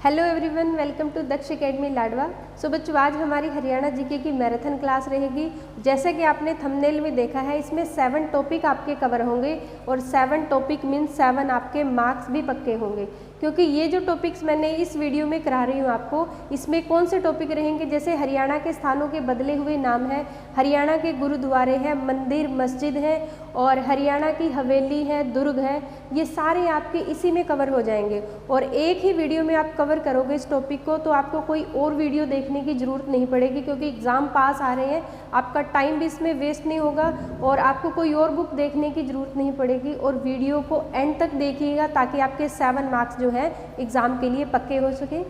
Hello everyone, welcome to Daksh academy Ladwa. So बच्चों, आज हमारी हरियाणा जीके की मैराथन क्लास रहेगी। जैसे कि आपने थंबनेल में देखा है, इसमें 7 टॉपिक आपके कवर होंगे और 7 टॉपिक मीन्स 7 आपके मार्क्स भी पक्के होंगे, क्योंकि ये जो टॉपिक्स मैंने इस वीडियो में करा रही हूँ आपको, इसमें कौन से टॉपिक रहेंगे, जैसे हरियाणा के स्थानों के बदले हुए नाम हैं, हरियाणा के गुरुद्वारे हैं, मंदिर मस्जिद हैं और हरियाणा की हवेली है, दुर्ग है, ये सारे आपके इसी में कवर हो जाएंगे। और एक ही वीडियो में आप कवर करोगे इस टॉपिक को, तो आपको कोई और वीडियो देखने की ज़रूरत नहीं पड़ेगी, क्योंकि एग्ज़ाम पास आ रहे हैं, आपका टाइम भी इसमें वेस्ट नहीं होगा और आपको कोई और बुक देखने की ज़रूरत नहीं पड़ेगी। और वीडियो को एंड तक देखिएगा ताकि आपके 7 मार्क्स जो है एग्ज़ाम के लिए पक्के हो सके।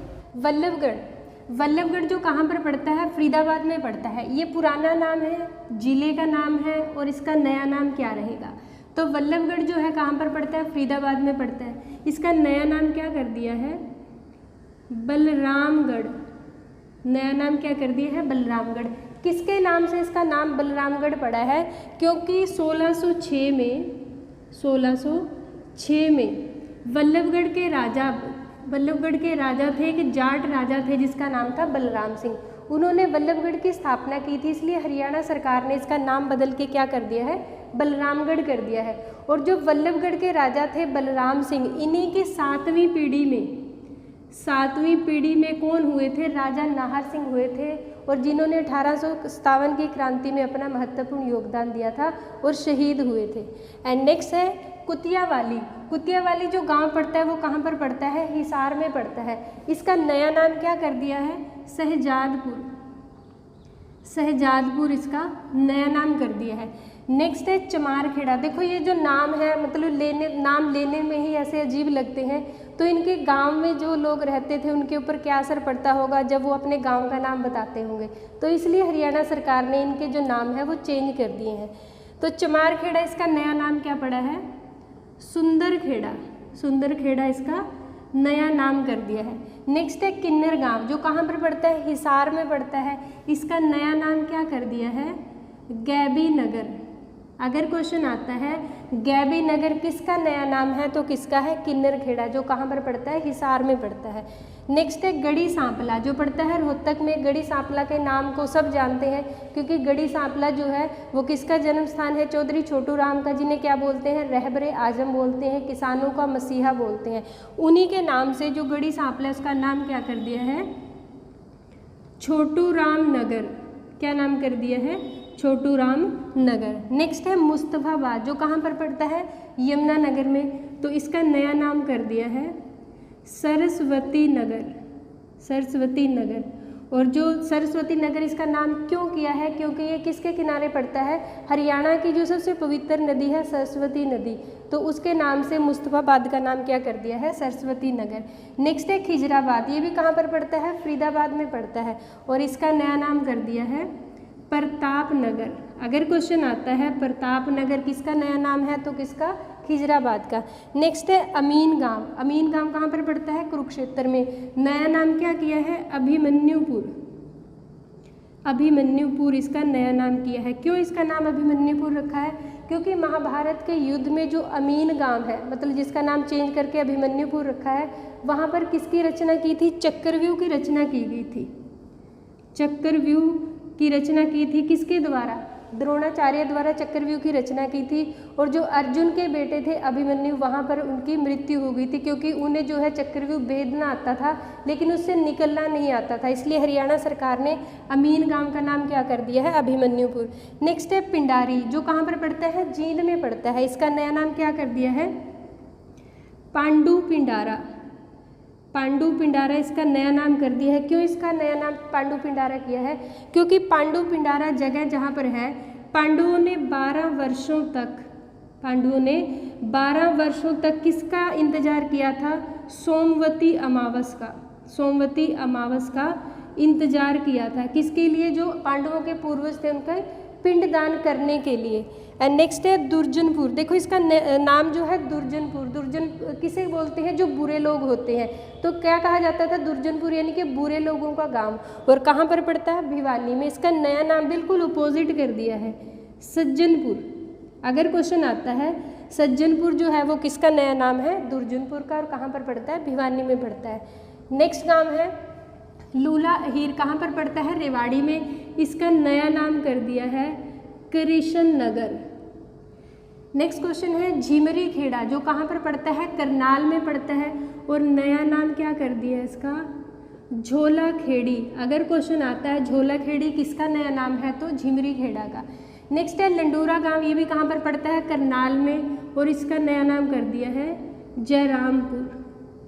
वल्लभगढ़ जो कहाँ पर पड़ता है? फरीदाबाद में पड़ता है। ये पुराना नाम है, जिले का नाम है और इसका नया नाम क्या रहेगा? तो वल्लभगढ़ जो है कहाँ पर पड़ता है? फरीदाबाद में पड़ता है। इसका नया नाम क्या कर दिया है? बलरामगढ़। नया नाम क्या कर दिया है? बलरामगढ़। किसके नाम से इसका नाम बलरामगढ़ पड़ा है? क्योंकि 1606 में वल्लभगढ़ के राजा थे, एक जाट राजा थे जिसका नाम था बलराम सिंह। उन्होंने वल्लभगढ़ की स्थापना की थी, इसलिए हरियाणा सरकार ने इसका नाम बदल के क्या कर दिया है? बलरामगढ़ कर दिया है। और जो वल्लभगढ़ के राजा थे बलराम सिंह, इन्हीं की 7वीं पीढ़ी में कौन हुए थे? राजा नाहर सिंह हुए थे, और जिन्होंने 1857 की क्रांति में अपना महत्वपूर्ण योगदान दिया था और शहीद हुए थे। एंड नेक्स्ट है कुतियावाली जो गांव पड़ता है वो कहाँ पर पड़ता है? हिसार में पड़ता है। इसका नया नाम क्या कर दिया है? शहजादपुर इसका नया नाम कर दिया है। नेक्स्ट है चमारखेड़ा। देखो ये जो नाम है, मतलब नाम लेने में ही ऐसे अजीब लगते हैं, तो इनके गांव में जो लोग रहते थे उनके ऊपर क्या असर पड़ता होगा जब वो अपने गांव का नाम बताते होंगे, तो इसलिए हरियाणा सरकार ने इनके जो नाम है वो चेंज कर दिए हैं। तो चमारखेड़ा इसका नया नाम क्या पड़ा है? सुंदरखेड़ा इसका नया नाम कर दिया है। नेक्स्ट है किन्नर गांव, जो कहाँ पर पड़ता है? हिसार में पड़ता है। इसका नया नाम क्या कर दिया है? गैबी नगर। अगर क्वेश्चन आता है गैबी नगर किसका नया नाम है, तो किसका है? किन्नर खेड़ा, जो कहाँ पर पड़ता है? हिसार में पड़ता है। नेक्स्ट है गढ़ी सांपला, जो पड़ता है रोहतक में। गढ़ी सांपला के नाम को सब जानते हैं, क्योंकि गढ़ी सांपला जो है वो किसका जन्म स्थान है? चौधरी छोटू राम का, जिन्हें क्या बोलते हैं? रहबरे आजम बोलते हैं, किसानों का मसीहा बोलते हैं। उन्हीं के नाम से जो गढ़ी सांपला, उसका नाम क्या कर दिया है? छोटू राम नगर। क्या नाम कर दिया है? छोटू राम नगर। नेक्स्ट है मुस्तफाबाद, जो कहाँ पर पड़ता है? यमुनानगर में, तो इसका नया नाम कर दिया है सरस्वती नगर। और जो सरस्वती नगर इसका नाम क्यों किया है? क्योंकि ये किसके किनारे पड़ता है? हरियाणा की जो सबसे पवित्र नदी है सरस्वती नदी, तो उसके नाम से मुस्तफाबाद का नाम क्या कर दिया है? सरस्वती नगर। नेक्स्ट है खिजराबाद, ये भी कहाँ पर पड़ता है? फरीदाबाद में पड़ता है, और इसका नया नाम कर दिया है प्रताप नगर। अगर क्वेश्चन आता है प्रताप नगर किसका नया नाम है, तो किसका? खिजराबाद का। नेक्स्ट है अमीन गांव कहाँ पर पड़ता है? कुरुक्षेत्र में। नया नाम क्या किया है? अभिमन्युपुर इसका नया नाम किया है। क्यों इसका नाम अभिमन्युपुर रखा है? क्योंकि महाभारत के युद्ध में जो अमीन गांव है, मतलब जिसका नाम चेंज करके अभिमन्युपुर रखा है, वहाँ पर किसकी रचना की थी? चक्रव्यूह की रचना की गई थी। चक्रव्यूह की रचना की थी किसके द्वारा? द्रोणाचार्य द्वारा चक्रव्यूह की रचना की थी। और जो अर्जुन के बेटे थे अभिमन्यु, वहाँ पर उनकी मृत्यु हो गई थी, क्योंकि उन्हें जो है चक्रव्यूह भेदना आता था लेकिन उससे निकलना नहीं आता था, इसलिए हरियाणा सरकार ने अमीन गांव का नाम क्या कर दिया है? अभिमन्युपुर। नेक्स्ट है पिंडारी, जो कहाँ पर पड़ता है? जींद में पड़ता है। इसका नया नाम क्या कर दिया है? पांडु पिंडारा इसका नया नाम कर दिया है। क्यों इसका नया नाम पांडु पिंडारा किया है? क्योंकि पांडु पिंडारा जगह जहाँ पर है, पांडवों ने 12 वर्षों तक किसका इंतजार किया था? सोमवती अमावस का इंतजार किया था। किसके लिए? जो पांडवों के पूर्वज थे उनका पिंडदान करने के लिए। एंड नेक्स्ट है दुर्जनपुर। देखो इसका नाम जो है दुर्जन किसे बोलते हैं? जो बुरे लोग होते हैं, तो क्या कहा जाता था? दुर्जनपुर, यानी कि बुरे लोगों का गांव। और कहाँ पर पड़ता है? भिवानी में। इसका नया नाम बिल्कुल अपोजिट कर दिया है, सज्जनपुर। अगर क्वेश्चन आता है सज्जनपुर जो है वो किसका नया नाम है? दुर्जनपुर का, और कहाँ पर पड़ता है? भिवानी में पड़ता है। नेक्स्ट गांव है लूला अहीर, कहाँ पर पड़ता है? रेवाड़ी में। इसका नया नाम कर दिया है कृष्ण नगर। नेक्स्ट क्वेश्चन है झिमरी खेड़ा, जो कहाँ पर पड़ता है? करनाल में पड़ता है और नया नाम क्या कर दिया है इसका? झोला खेड़ी। अगर क्वेश्चन आता है झोला खेड़ी किसका नया नाम है तो झिमरी खेड़ा का। नेक्स्ट है लंडूरा गांव, ये भी कहाँ पर पड़ता है? करनाल में, और इसका नया नाम कर दिया है जयरामपुर।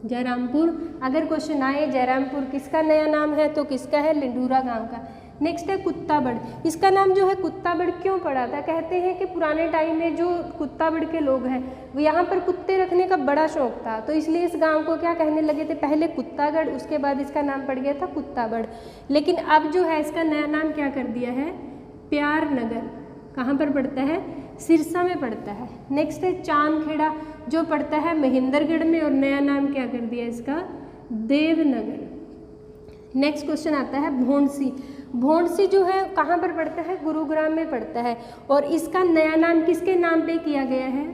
जयरामपुर। अगर क्वेश्चन आए जयरामपुर किसका नया नाम है तो किसका है? लंडूरा गांव का। नेक्स्ट है कुत्ताबड़, इसका नाम जो है कुत्ताबड़ क्यों पड़ा था? कहते हैं कि पुराने टाइम में जो कुत्ताबड़ के लोग हैं वो यहाँ पर कुत्ते रखने का बड़ा शौक था, तो इसलिए इस गांव को क्या कहने लगे थे? पहले कुत्तागढ़, उसके बाद इसका नाम पड़ गया था कुत्ताबड़। लेकिन अब जो है इसका नया नाम क्या कर दिया है? प्यार नगर। कहाँ पर पड़ता है? सिरसा में पड़ता है। नेक्स्ट है चांदखेड़ा, जो पड़ता है महेंद्रगढ़ में, और नया नाम क्या कर दिया इसका? देवनगर। नेक्स्ट क्वेश्चन आता है भोंडसी। भोंडसी जो है कहाँ पर पड़ता है? गुरुग्राम में पड़ता है, और इसका नया नाम किसके नाम पे किया गया है?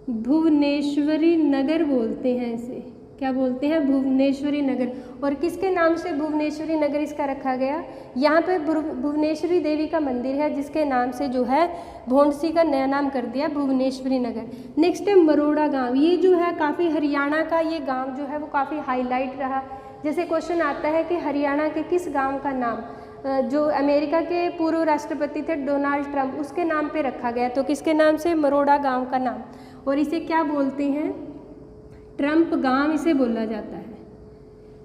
भुवनेश्वरी नगर बोलते हैं इसे। क्या बोलते हैं? भुवनेश्वरी नगर। और किसके नाम से भुवनेश्वरी नगर इसका रखा गया? यहाँ पे भुवनेश्वरी देवी का मंदिर है जिसके नाम से जो है भोंडसी का नया नाम कर दिया भुवनेश्वरी नगर। नेक्स्ट है मरोड़ा गांव, ये जो है काफ़ी हरियाणा का ये गांव जो है वो काफ़ी हाईलाइट रहा। जैसे क्वेश्चन आता है कि हरियाणा के किस गांव का नाम जो अमेरिका के पूर्व राष्ट्रपति थे डोनाल्ड ट्रंप, उसके नाम पे रखा गया, तो किसके नाम से? मरोड़ा गांव का नाम। और इसे क्या बोलते हैं? ट्रंप गांव इसे बोला जाता है।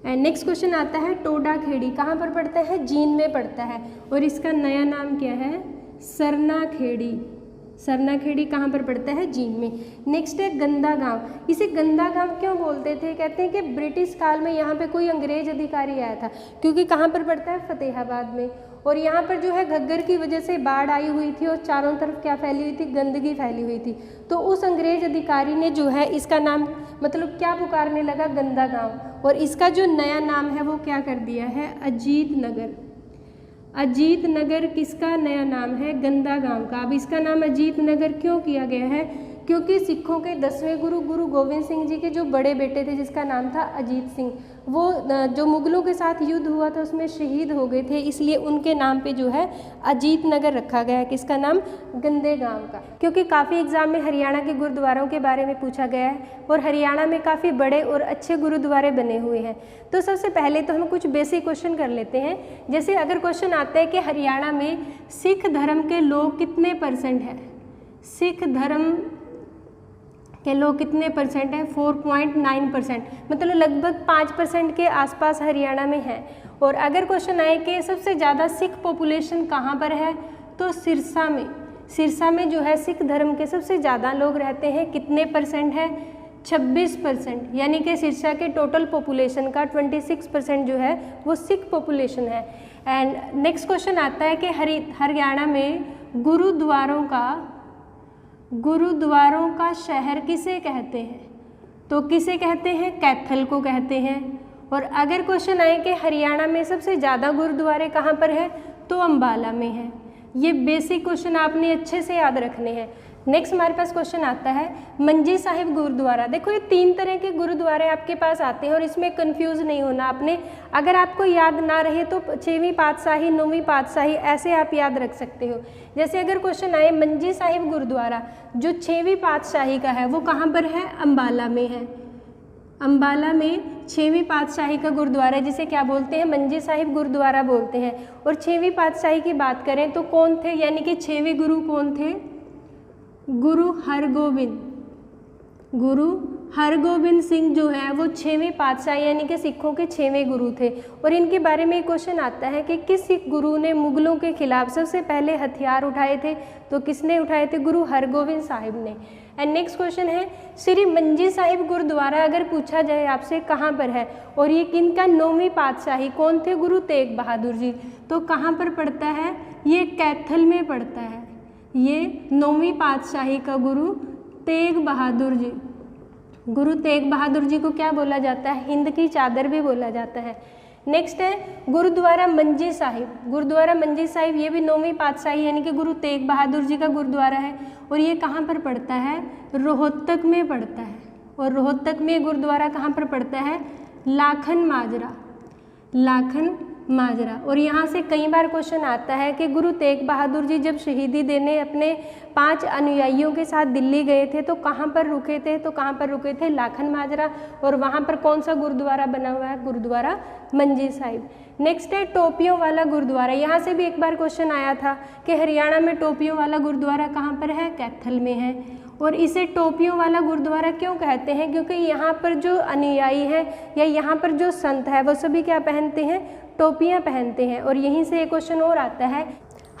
एंड नेक्स्ट क्वेश्चन आता है टोडा खेड़ी, कहाँ पर पड़ता है? जींद में पड़ता है, और इसका नया नाम क्या है? सरना खेड़ी। सरना खेड़ी कहाँ पर पड़ता है? जींद में। नेक्स्ट है गंदा गांव, इसे गंदा गांव क्यों बोलते थे? कहते हैं कि ब्रिटिश काल में यहाँ पे कोई अंग्रेज अधिकारी आया था, क्योंकि कहाँ पर पड़ता है? फतेहाबाद में। और यहाँ पर जो है घग्गर की वजह से बाढ़ आई हुई थी और चारों तरफ क्या फैली हुई थी? गंदगी फैली हुई थी। तो उस अंग्रेज अधिकारी ने जो है इसका नाम मतलब क्या पुकारने लगा? गंदा गांव। और इसका जो नया नाम है वो क्या कर दिया है? अजीत नगर। अजीत नगर किसका नया नाम है? गंदा गांव का। अब इसका नाम अजीत नगर क्यों किया गया है? क्योंकि सिखों के 10वें गुरु गुरु गोविंद सिंह जी के जो बड़े बेटे थे जिसका नाम था अजीत सिंह, वो जो मुगलों के साथ युद्ध हुआ था उसमें शहीद हो गए थे, इसलिए उनके नाम पे जो है अजीत नगर रखा गया है। किसका नाम? गंदे गांव का। क्योंकि काफ़ी एग्जाम में हरियाणा के गुरुद्वारों के बारे में पूछा गया है और हरियाणा में काफ़ी बड़े और अच्छे गुरुद्वारे बने हुए हैं। तो सबसे पहले तो हम कुछ बेसिक क्वेश्चन कर लेते हैं। जैसे अगर क्वेश्चन आता है कि हरियाणा में सिख धर्म के लोग कितने % हैं? सिख धर्म के लोग कितने % हैं? 4.9%, मतलब लगभग 5% के आसपास हरियाणा में है। और अगर क्वेश्चन आए कि सबसे ज़्यादा सिख पॉपुलेशन कहाँ पर है, तो सिरसा में। सिरसा में जो है सिख धर्म के सबसे ज़्यादा लोग रहते हैं। कितने % है? 26%, यानी कि सिरसा के टोटल पॉपुलेशन का 26% जो है वो सिख पॉपुलेशन है। एंड नेक्स्ट क्वेश्चन आता है कि हरियाणा में गुरुद्वारों का शहर किसे कहते हैं? तो किसे कहते हैं? कैथल को कहते हैं। और अगर क्वेश्चन आए कि हरियाणा में सबसे ज़्यादा गुरुद्वारे कहाँ पर है, तो अम्बाला में है। ये बेसिक क्वेश्चन आपने अच्छे से याद रखने हैं। नेक्स्ट हमारे पास क्वेश्चन आता है मंजी साहिब गुरुद्वारा। देखो ये 3 तरह के गुरुद्वारे आपके पास आते हैं और इसमें कंफ्यूज नहीं होना आपने। अगर आपको याद ना रहे तो 6वीं पातशाही, 9वीं पातशाही ऐसे आप याद रख सकते हो। जैसे अगर क्वेश्चन आए मंजी साहिब गुरुद्वारा जो 6वीं पातशाही का है वो कहाँ पर है? अम्बाला में है। अम्बाला में 6वीं पातशाही का गुरुद्वारा है जिसे क्या बोलते हैं? मंजी साहिब गुरुद्वारा बोलते हैं। और 6वीं पातशाही की बात करें तो कौन थे, यानी कि 6वें गुरु कौन थे? गुरु हरगोबिंद सिंह जो है वो 6वीं पातशाही यानी कि सिखों के 6वें गुरु थे। और इनके बारे में क्वेश्चन आता है कि किस सिख गुरु ने मुगलों के खिलाफ सबसे पहले हथियार उठाए थे? तो किसने उठाए थे? गुरु हरगोबिंद साहिब ने। एंड नेक्स्ट क्वेश्चन है श्री मंजी साहिब गुरुद्वारा अगर पूछा जाए आपसे कहाँ पर है और ये किनका 9वीं पातशाही कौन थे? गुरु तेग बहादुर जी। तो कहाँ पर पड़ता है? ये कैथल में पड़ता है। ये 9वीं पातशाही का गुरु तेग बहादुर जी। गुरु तेग बहादुर जी को क्या बोला जाता है? हिंद की चादर भी बोला जाता है। नेक्स्ट है गुरुद्वारा मंजी साहिब। गुरुद्वारा मंजी साहिब ये भी 9वीं पातशाही यानी कि गुरु तेग बहादुर जी का गुरुद्वारा है और ये कहाँ पर पड़ता है? रोहतक में पड़ता है। और रोहतक में गुरुद्वारा कहाँ पर पड़ता है? लाखन माजरा, लाखन माजरा। और यहाँ से कई बार क्वेश्चन आता है कि गुरु तेग बहादुर जी जब शहीदी देने अपने 5 अनुयायियों के साथ दिल्ली गए थे तो कहाँ पर रुके थे, तो कहाँ पर रुके थे, लाखन माजरा। और वहाँ पर कौन सा गुरुद्वारा बना हुआ है, गुरुद्वारा मंजी साहिब। नेक्स्ट है टोपियों वाला गुरुद्वारा। यहाँ से भी एक बार क्वेश्चन आया था कि हरियाणा में टोपियों वाला गुरुद्वारा कहाँ पर है, कैथल में है। और इसे टोपियों वाला गुरुद्वारा क्यों कहते हैं, क्योंकि यहाँ पर जो अनुयायी हैं या यहाँ पर जो संत है वो सभी क्या पहनते हैं, टोपियाँ पहनते हैं। और यहीं से एक क्वेश्चन और आता है,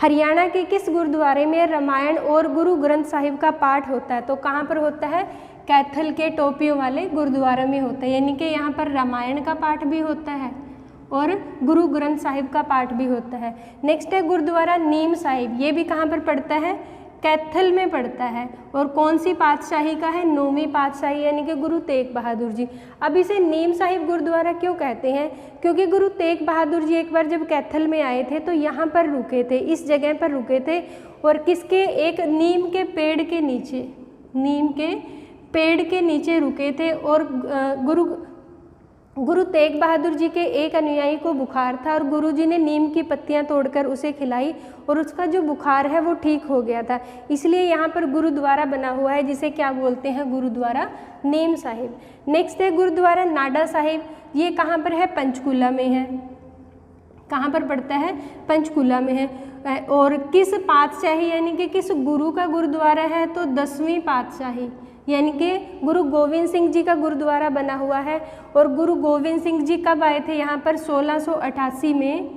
हरियाणा के किस गुरुद्वारे में रामायण और गुरु ग्रंथ साहिब का पाठ होता है, तो कहाँ पर होता है, कैथल के टोपियों वाले गुरुद्वारे में होता है। यानी कि यहाँ पर रामायण का पाठ भी होता है और गुरु ग्रंथ साहिब का पाठ भी होता है। नेक्स्ट है गुरुद्वारा नीम साहिब, ये भी कहाँ पर पड़ता है, कैथल में पड़ता है। और कौन सी पातशाही का है, 9वीं पातशाही यानी कि गुरु तेग बहादुर जी। अब इसे नीम साहिब गुरुद्वारा क्यों कहते हैं, क्योंकि गुरु तेग बहादुर जी एक बार जब कैथल में आए थे तो यहाँ पर रुके थे, इस जगह पर रुके थे। और किसके, एक नीम के पेड़ के नीचे, नीम के पेड़ के नीचे रुके थे। और गुरु तेग बहादुर जी के एक अनुयायी को बुखार था और गुरुजी ने नीम की पत्तियां तोड़कर उसे खिलाई और उसका जो बुखार है वो ठीक हो गया था। इसलिए यहाँ पर गुरुद्वारा बना हुआ है जिसे क्या बोलते हैं, गुरुद्वारा नीम साहिब। नेक्स्ट है गुरुद्वारा नाडा साहिब, ये कहाँ पर है, पंचकूला में है। कहाँ पर पड़ता है, पंचकूला में है। और किस पातशाही यानी कि किस गुरु का गुरुद्वारा है, तो 10वीं पातशाही यानी कि गुरु गोविंद सिंह जी का गुरुद्वारा बना हुआ है। और गुरु गोविंद सिंह जी कब आए थे यहाँ पर, 1688 में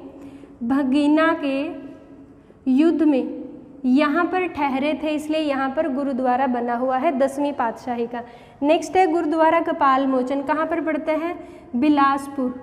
भगीना के युद्ध में यहाँ पर ठहरे थे, इसलिए यहाँ पर गुरुद्वारा बना हुआ है 10वीं पातशाही का। नेक्स्ट है गुरुद्वारा कपाल मोचन, कहाँ पर पड़ता है, बिलासपुर,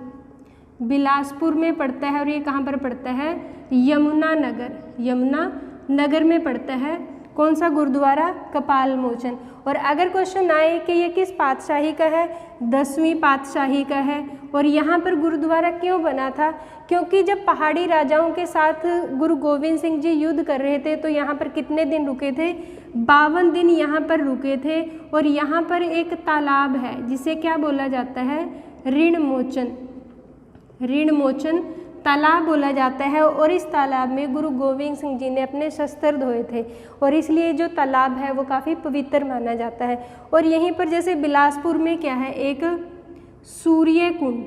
बिलासपुर में पड़ता है। और ये कहाँ पर पड़ता है, यमुना नगर, यमुना नगर में पड़ता है। कौन सा गुरुद्वारा, कपाल मोचन। और अगर क्वेश्चन आए कि ये किस पातशाही का है, 10वीं पातशाही का है। और यहाँ पर गुरुद्वारा क्यों बना था, क्योंकि जब पहाड़ी राजाओं के साथ गुरु गोविंद सिंह जी युद्ध कर रहे थे तो यहाँ पर कितने दिन रुके थे, 52 दिन यहाँ पर रुके थे। और यहाँ पर एक तालाब है जिसे क्या बोला जाता है, ऋण मोचन, ऋण मोचन तालाब बोला जाता है। और इस तालाब में गुरु गोविंद सिंह जी ने अपने शस्त्र धोए थे और इसलिए जो तालाब है वो काफ़ी पवित्र माना जाता है। और यहीं पर जैसे बिलासपुर में क्या है, एक सूर्य कुंड,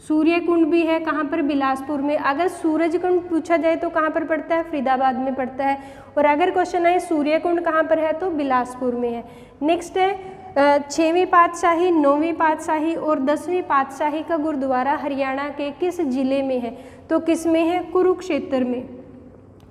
सूर्य कुंड भी है, कहाँ पर, बिलासपुर में। अगर सूरज कुंड पूछा जाए तो कहाँ पर पड़ता है, फरीदाबाद में पड़ता है। और अगर क्वेश्चन आए सूर्य कुंड कहाँ पर है, तो बिलासपुर में है। नेक्स्ट है 6वीं पातशाही, 9वीं पातशाही और 10वीं पातशाही का गुरुद्वारा हरियाणा के किस जिले में है, तो किस में है, कुरुक्षेत्र में,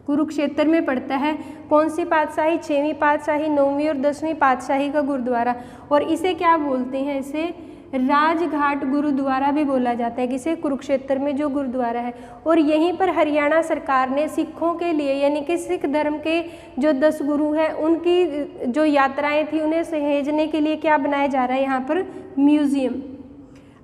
कुरुक्षेत्र में पड़ता है। कौन सी पातशाही, 6वीं पातशाही, 9वीं और 10वीं पातशाही का गुरुद्वारा। और इसे क्या बोलते हैं, इसे राजघाट गुरुद्वारा भी बोला जाता है, किसे, कुरुक्षेत्र में जो गुरुद्वारा है। और यहीं पर हरियाणा सरकार ने सिखों के लिए यानी कि सिख धर्म के जो 10 गुरु हैं उनकी जो यात्राएं थी उन्हें सहेजने के लिए क्या बनाया जा रहा है, यहाँ पर म्यूजियम।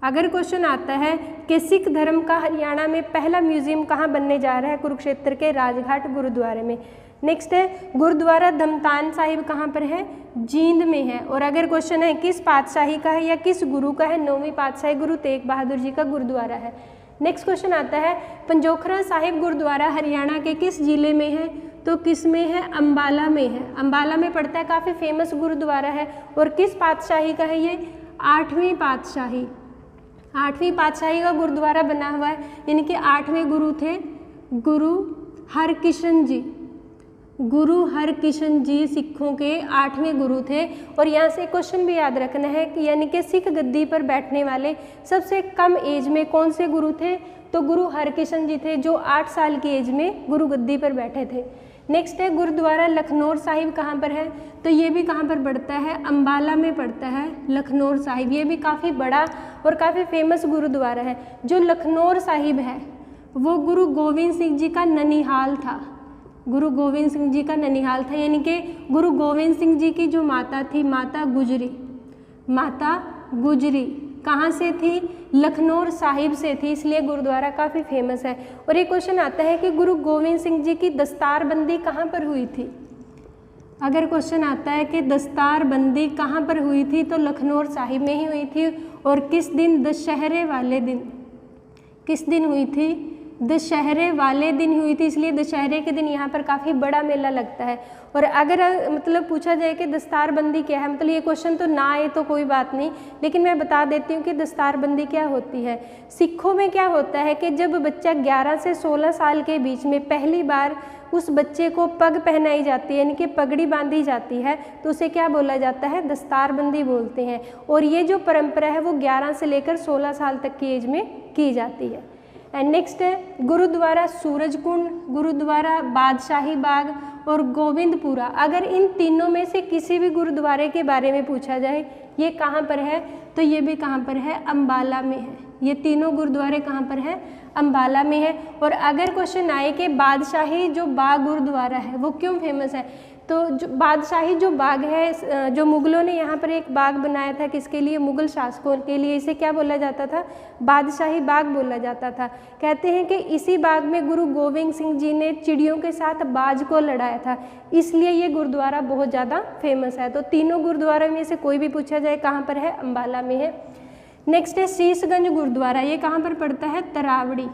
अगर क्वेश्चन आता है कि सिख धर्म का हरियाणा में पहला म्यूजियम कहाँ बनने जा रहा है, कुरुक्षेत्र के राजघाट गुरुद्वारे में। नेक्स्ट है गुरुद्वारा धमतान साहिब, कहाँ पर है, जींद में है। और अगर क्वेश्चन है किस पातशाही का है या किस गुरु का है, 9वीं पातशाही गुरु तेग बहादुर जी का गुरुद्वारा है। नेक्स्ट क्वेश्चन आता है पंजोखरा साहिब गुरुद्वारा हरियाणा के किस जिले में है, तो किस में है, अंबाला में है, अंबाला में पड़ता है, काफ़ी फेमस गुरुद्वारा है। और किस पातशाही का है ये, 8वीं पातशाही, 8वीं पातशाही का गुरुद्वारा बना हुआ है। यानी कि 8वें गुरु थे गुरु हरकिशन जी, गुरु हरकिशन जी सिखों के 8वें गुरु थे। और यहाँ से क्वेश्चन भी याद रखना है कि यानी कि सिख गद्दी पर बैठने वाले सबसे कम एज में कौन से गुरु थे, तो गुरु हरकिशन जी थे जो 8 साल की एज में गुरु गद्दी पर बैठे थे। नेक्स्ट है गुरुद्वारा लखनौर साहिब, कहाँ पर है, तो ये भी कहाँ पर पड़ता है, अंबाला में पड़ता है लखनौर साहिब। ये भी काफ़ी बड़ा और काफ़ी फेमस गुरुद्वारा है। जो लखनौर साहिब है वो गुरु गोविंद सिंह जी का ननिहाल था, गुरु गोविंद सिंह जी का ननिहाल था। यानी कि गुरु गोविंद सिंह जी की जो माता थी, माता गुजरी, माता गुजरी कहाँ से थी, लखनौर साहिब से थी, इसलिए गुरुद्वारा काफ़ी फेमस है। और एक क्वेश्चन आता है कि गुरु गोविंद सिंह जी की दस्तारबंदी कहाँ पर हुई थी, अगर क्वेश्चन आता है कि दस्तार बंदी कहाँ पर हुई थी, तो लखनऊ साहिब में ही हुई थी। और किस दिन? दशहरे वाले दिन। किस दिन हुई थी? दशहरे वाले दिन हुई थी, इसलिए दशहरे के दिन यहाँ पर काफ़ी बड़ा मेला लगता है। और अगर मतलब पूछा जाए कि दस्तारबंदी क्या है, मतलब ये क्वेश्चन तो ना आए तो कोई बात नहीं, लेकिन मैं बता देती हूँ कि दस्तारबंदी क्या होती है। सिखों में क्या होता है कि जब बच्चा 11 से 16 साल के बीच में पहली बार उस बच्चे को पग पहनाई जाती है, यानी कि पगड़ी बांधी जाती है, तो उसे क्या बोला जाता है? दस्तारबंदी बोलते हैं। और ये जो परंपरा है वो 11 से लेकर 16 साल तक की एज में की जाती है। एंड नेक्स्ट है गुरुद्वारा सूरजकुंड, गुरुद्वारा बादशाही बाग और गोविंदपुरा। अगर इन तीनों में से किसी भी गुरुद्वारे के बारे में पूछा जाए, ये कहाँ पर है, तो ये भी कहाँ पर है? अम्बाला में है। ये तीनों गुरुद्वारे कहाँ पर है? अम्बाला में है। और अगर क्वेश्चन आए कि बादशाही जो बाग गुरुद्वारा है वो क्यों फेमस है, तो जो बादशाही जो बाग है, जो मुगलों ने यहाँ पर एक बाग बनाया था, किसके लिए? मुगल शासकों के लिए। इसे क्या बोला जाता था? बादशाही बाग बोला जाता था। कहते हैं कि इसी बाग में गुरु गोविंद सिंह जी ने चिड़ियों के साथ बाज को लड़ाया था, इसलिए ये गुरुद्वारा बहुत ज़्यादा फेमस है। तो तीनों गुरुद्वारा में से कोई भी पूछा जाए कहाँ पर है? अम्बाला में है। नेक्स्ट है शीशगंज गुरुद्वारा। ये कहाँ पर पड़ता है? तरावड़ी।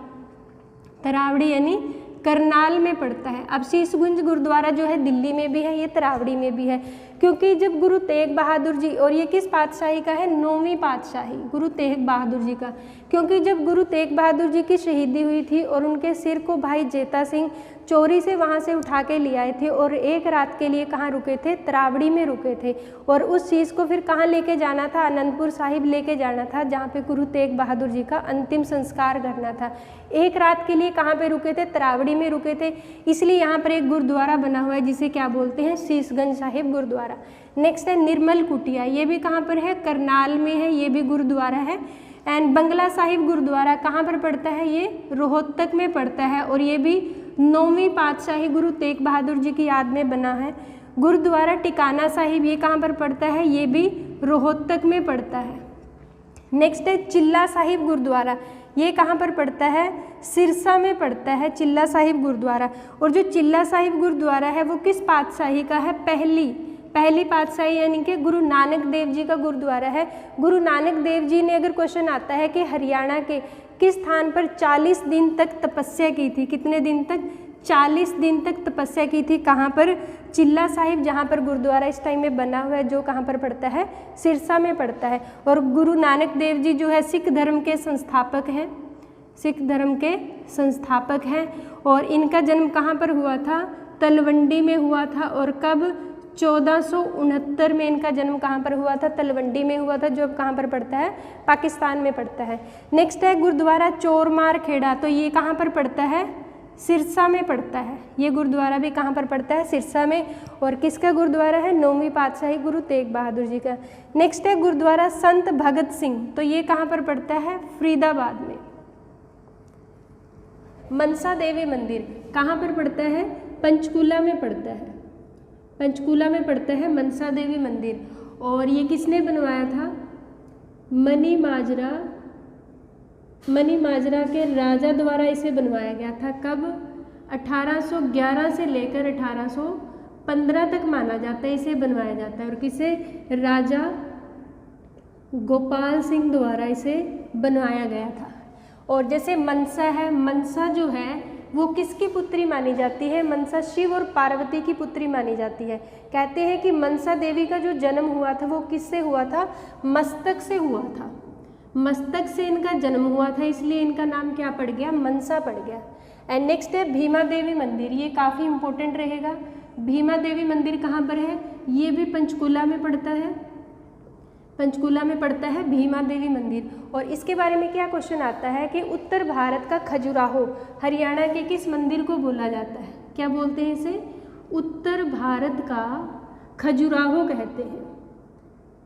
तरावड़ी यानी करनाल में पड़ता है। अब शीशगंज गुरुद्वारा जो है दिल्ली में भी है, ये तरावड़ी में भी है, क्योंकि जब गुरु तेग बहादुर जी, और ये किस पातशाही का है? 9वीं पातशाही, गुरु तेग बहादुर जी का। क्योंकि जब गुरु तेग बहादुर जी की शहीदी हुई थी और उनके सिर को भाई जेता सिंह चोरी से वहाँ से उठा के ले आए थे, और एक रात के लिए कहाँ रुके थे? तरावड़ी में रुके थे। और उस चीज़ को फिर कहाँ लेके जाना था? आनंदपुर साहिब लेके जाना था, जहाँ पे गुरु तेग बहादुर जी का अंतिम संस्कार करना था। एक रात के लिए कहाँ पे रुके थे? तरावड़ी में रुके थे। इसलिए यहाँ पर एक गुरुद्वारा बना हुआ है जिसे क्या बोलते हैं? शीशगंज साहिब गुरुद्वारा। नेक्स्ट है निर्मल कुटिया। ये भी कहाँ पर है? करनाल में है, ये भी गुरुद्वारा है। एंड बंगला साहिब गुरुद्वारा कहाँ पर पड़ता है? ये रोहतक में पड़ता है, और ये भी 9वीं पातशाही गुरु तेग बहादुर जी की याद में बना है। गुरुद्वारा टिकाना साहिब, ये कहाँ पर पड़ता है? ये भी रोहतक में पड़ता है। नेक्स्ट है चिल्ला साहिब गुरुद्वारा। ये कहाँ पर पड़ता है? सिरसा में पड़ता है चिल्ला साहिब गुरुद्वारा। और जो चिल्ला साहिब गुरुद्वारा है वो किस पातशाही का है? पहली पातशाही, यानी कि गुरु नानक देव जी का गुरुद्वारा है। गुरु नानक देव जी ने, अगर क्वेश्चन आता है कि हरियाणा के किस स्थान पर 40 दिन तक तपस्या की थी, कितने दिन तक? 40 दिन तक तपस्या की थी। कहाँ पर? चिल्ला साहिब, जहाँ पर गुरुद्वारा इस टाइम में बना हुआ है, जो कहाँ पर पड़ता है? सिरसा में पड़ता है। और गुरु नानक देव जी जो है सिख धर्म के संस्थापक हैं, सिख धर्म के संस्थापक हैं। और इनका जन्म कहाँ पर हुआ था? तलवंडी में हुआ था। और कब? 1469 में इनका जन्म कहाँ पर हुआ था? तलवंडी में हुआ था, जो अब कहाँ पर पड़ता है? पाकिस्तान में पड़ता है। नेक्स्ट है गुरुद्वारा चोरमार खेड़ा। तो ये कहाँ पर पड़ता है? सिरसा में पड़ता है। ये गुरुद्वारा भी कहाँ पर पड़ता है? सिरसा में। और किसका गुरुद्वारा है? 9वीं पातशाही गुरु तेग बहादुर जी का। नेक्स्ट है गुरुद्वारा संत भगत सिंह। तो ये कहाँ पर पड़ता है? फरीदाबाद में। मनसा देवी मंदिर कहाँ पर पड़ता है? पंचकूला में पड़ता है। पंचकूला में पड़ता है मनसा देवी मंदिर। और ये किसने बनवाया था? मनी माजरा के राजा द्वारा इसे बनवाया गया था। कब? 1811 से लेकर 1815 तक माना जाता है इसे बनवाया जाता है। और किसे? राजा गोपाल सिंह द्वारा इसे बनवाया गया था। और जैसे मनसा है, मनसा जो है वो किसकी पुत्री मानी जाती है? मनसा शिव और पार्वती की पुत्री मानी जाती है। कहते हैं कि मनसा देवी का जो जन्म हुआ था वो किससे हुआ था? मस्तक से हुआ था। मस्तक से इनका जन्म हुआ था, इसलिए इनका नाम क्या पड़ गया? मनसा पड़ गया। एंड नेक्स्ट है भीमा देवी मंदिर। ये काफ़ी इंपॉर्टेंट रहेगा। भीमा देवी मंदिर कहाँ पर है? ये भी पंचकूला में पड़ता है। पंचकूला में पड़ता है भीमा देवी मंदिर। और इसके बारे में क्या क्वेश्चन आता है कि उत्तर भारत का खजुराहो हरियाणा के किस मंदिर को बोला जाता है? क्या बोलते हैं इसे? उत्तर भारत का खजुराहो कहते हैं।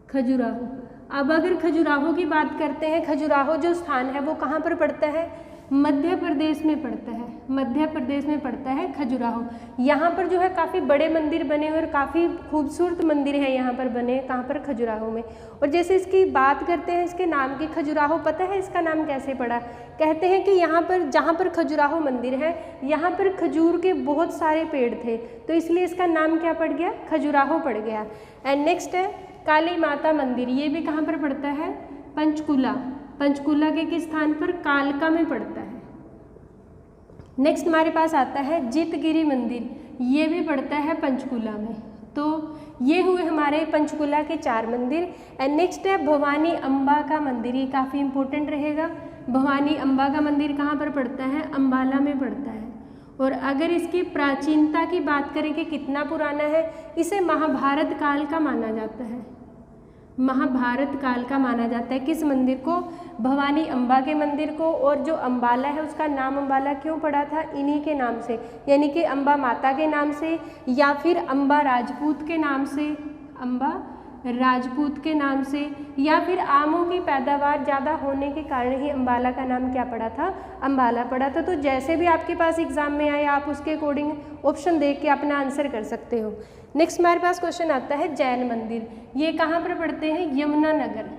खजुराहो। अब अगर खजुराहो की बात करते हैं, खजुराहो जो स्थान है वो कहाँ पर पड़ता है? मध्य प्रदेश में पड़ता है, मध्य प्रदेश में पड़ता है खजुराहो। यहाँ पर जो है काफ़ी बड़े मंदिर बने हुए और काफ़ी खूबसूरत मंदिर है यहाँ पर बने, कहाँ पर, खजुराहो में। और जैसे इसकी बात करते हैं इसके नाम की, खजुराहो, पता है इसका नाम कैसे पड़ा? कहते हैं कि यहाँ पर जहाँ पर खजुराहो मंदिर है यहाँ पर खजूर के बहुत सारे पेड़ थे, तो इसलिए इसका नाम क्या पड़ गया? खजुराहो पड़ गया। एंड नेक्स्ट है काली माता मंदिर, ये भी कहाँ पर पड़ता है? पंचकुला। पंचकुला के किस स्थान पर? कालका में पड़ता है। नेक्स्ट हमारे पास आता है जितगिरी मंदिर, ये भी पड़ता है पंचकुला में। तो ये हुए हमारे पंचकुला के 4 मंदिर। एंड नेक्स्ट है भवानी अम्बा का मंदिर, ये काफ़ी इंपॉर्टेंट रहेगा। भवानी अम्बा का मंदिर कहाँ पर पड़ता है? अम्बाला में पड़ता है। और अगर इसकी प्राचीनता की बात करें कि कितना पुराना है, इसे महाभारत काल का माना जाता है, महाभारत काल का माना जाता है। किस मंदिर को? भवानी अम्बा के मंदिर को। और जो अम्बाला है उसका नाम अम्बाला क्यों पड़ा था? इन्हीं के नाम से, यानी कि अम्बा माता के नाम से या फिर अम्बा राजपूत के नाम से, अम्बा राजपूत के नाम से, या फिर आमों की पैदावार ज़्यादा होने के कारण ही अम्बाला का नाम क्या पड़ा था? अम्बाला पड़ा था। तो जैसे भी आपके पास एग्जाम में आए आप उसके अकॉर्डिंग ऑप्शन देख के अपना आंसर कर सकते हो। नेक्स्ट हमारे पास क्वेश्चन आता है जैन मंदिर, ये कहाँ पर पड़ते हैं? यमुनानगर,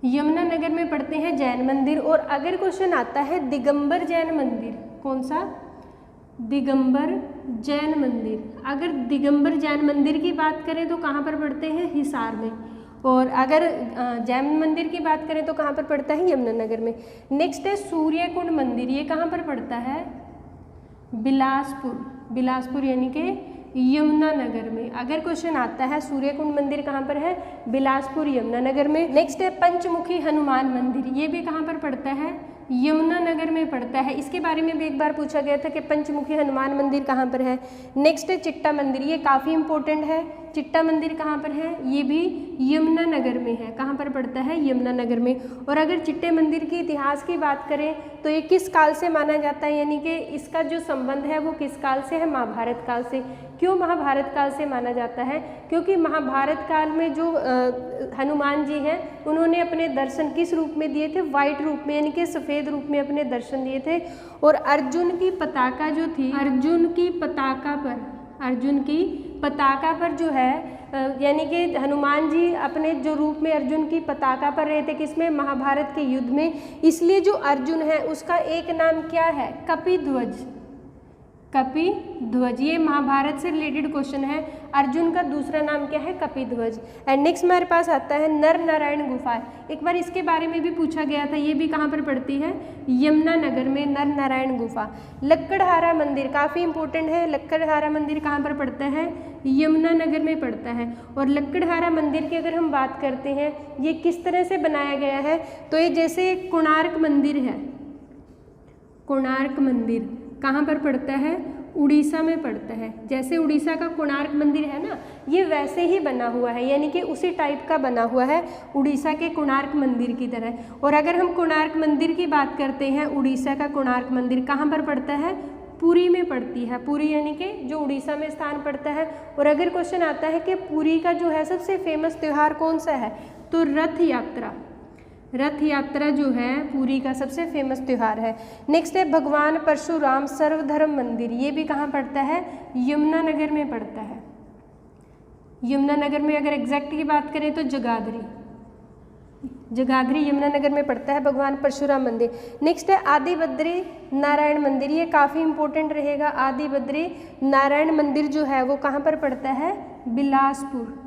यमुनानगर में पड़ते हैं जैन मंदिर। और अगर क्वेश्चन आता है दिगंबर जैन मंदिर, कौन सा? दिगंबर जैन मंदिर। अगर दिगंबर जैन मंदिर की बात करें तो कहाँ पर पड़ते हैं? हिसार में। और अगर जैन मंदिर की बात करें तो कहाँ पर पड़ता है? यमुनानगर में। नेक्स्ट है सूर्यकुंड मंदिर, ये कहाँ पर पड़ता है? बिलासपुर, बिलासपुर यानी कि यमुनानगर में। अगर क्वेश्चन आता है सूर्यकुंड मंदिर कहाँ पर है? बिलासपुर, यमुनानगर में। नेक्स्ट है पंचमुखी हनुमान मंदिर, ये भी कहाँ पर पड़ता है? यमुनानगर में पड़ता है। इसके बारे में भी एक बार पूछा गया था कि पंचमुखी हनुमान मंदिर कहाँ पर है। नेक्स्ट है चिट्टा मंदिर, ये काफ़ी इंपॉर्टेंट है। चिट्टा मंदिर कहाँ पर है? ये भी यमुनानगर में है। कहाँ पर पड़ता है? यमुनानगर में। और अगर चिट्टे मंदिर के इतिहास की बात करें तो ये किस काल से माना जाता है, यानी कि इसका जो संबंध है वो किस काल से है? महाभारत काल से। क्यों महाभारत काल से माना जाता है? क्योंकि महाभारत काल में जो हनुमान जी हैं उन्होंने अपने दर्शन किस रूप में दिए थे? वाइट रूप में, यानी कि सफ़ेद रूप में अपने दर्शन दिए थे। और अर्जुन की पताका जो थी, अर्जुन की पताका पर, अर्जुन की पताका पर जो है यानी कि हनुमान जी अपने जो रूप में अर्जुन की पताका पर रहे थे, किसमें? महाभारत के युद्ध में। इसलिए जो अर्जुन है उसका एक नाम क्या है? कपिध्वज, कपिध्वज। ये महाभारत से रिलेटेड क्वेश्चन है। अर्जुन का दूसरा नाम क्या है? कपिध्वज। एंड नेक्स्ट हमारे पास आता है नर नारायण गुफा, एक बार इसके बारे में भी पूछा गया था, ये भी कहाँ पर पड़ती है? यमुनानगर में नर नारायण गुफा। लक्कड़हारा मंदिर काफ़ी इंपॉर्टेंट है। लक्कड़हारा मंदिर कहाँ पर पड़ता है? यमुनानगर में पड़ता है। और लक्कड़हारा मंदिर की अगर हम बात करते हैं ये किस तरह से बनाया गया है, तो ये जैसे कोणार्क मंदिर है, कोणार्क मंदिर कहाँ पर पड़ता है? उड़ीसा में पड़ता है। जैसे उड़ीसा का कोणार्क मंदिर है ना, ये वैसे ही बना हुआ है, यानी कि उसी टाइप का बना हुआ है उड़ीसा के कोणार्क मंदिर की तरह। और अगर हम कोणार्क मंदिर की बात करते हैं, उड़ीसा का कोणार्क मंदिर कहाँ पर पड़ता है? पुरी में पड़ती है। पुरी यानी कि जो उड़ीसा में स्थान पड़ता है। और अगर क्वेश्चन आता है कि पुरी का जो है सबसे फेमस त्यौहार कौन सा है, तो रथ यात्रा, रथ यात्रा जो है पुरी का सबसे फेमस त्यौहार है। नेक्स्ट है भगवान परशुराम सर्वधर्म मंदिर, ये भी कहाँ पड़ता है? यमुनानगर में पड़ता है। यमुनानगर में अगर एग्जैक्ट की बात करें तो जगाधरी, जगाधरी यमुनानगर में पड़ता है भगवान परशुराम मंदिर। नेक्स्ट है आदि बद्री नारायण मंदिर, ये काफ़ी इंपॉर्टेंट रहेगा। आदि बद्री नारायण मंदिर जो है वो कहाँ पर पड़ता है? बिलासपुर,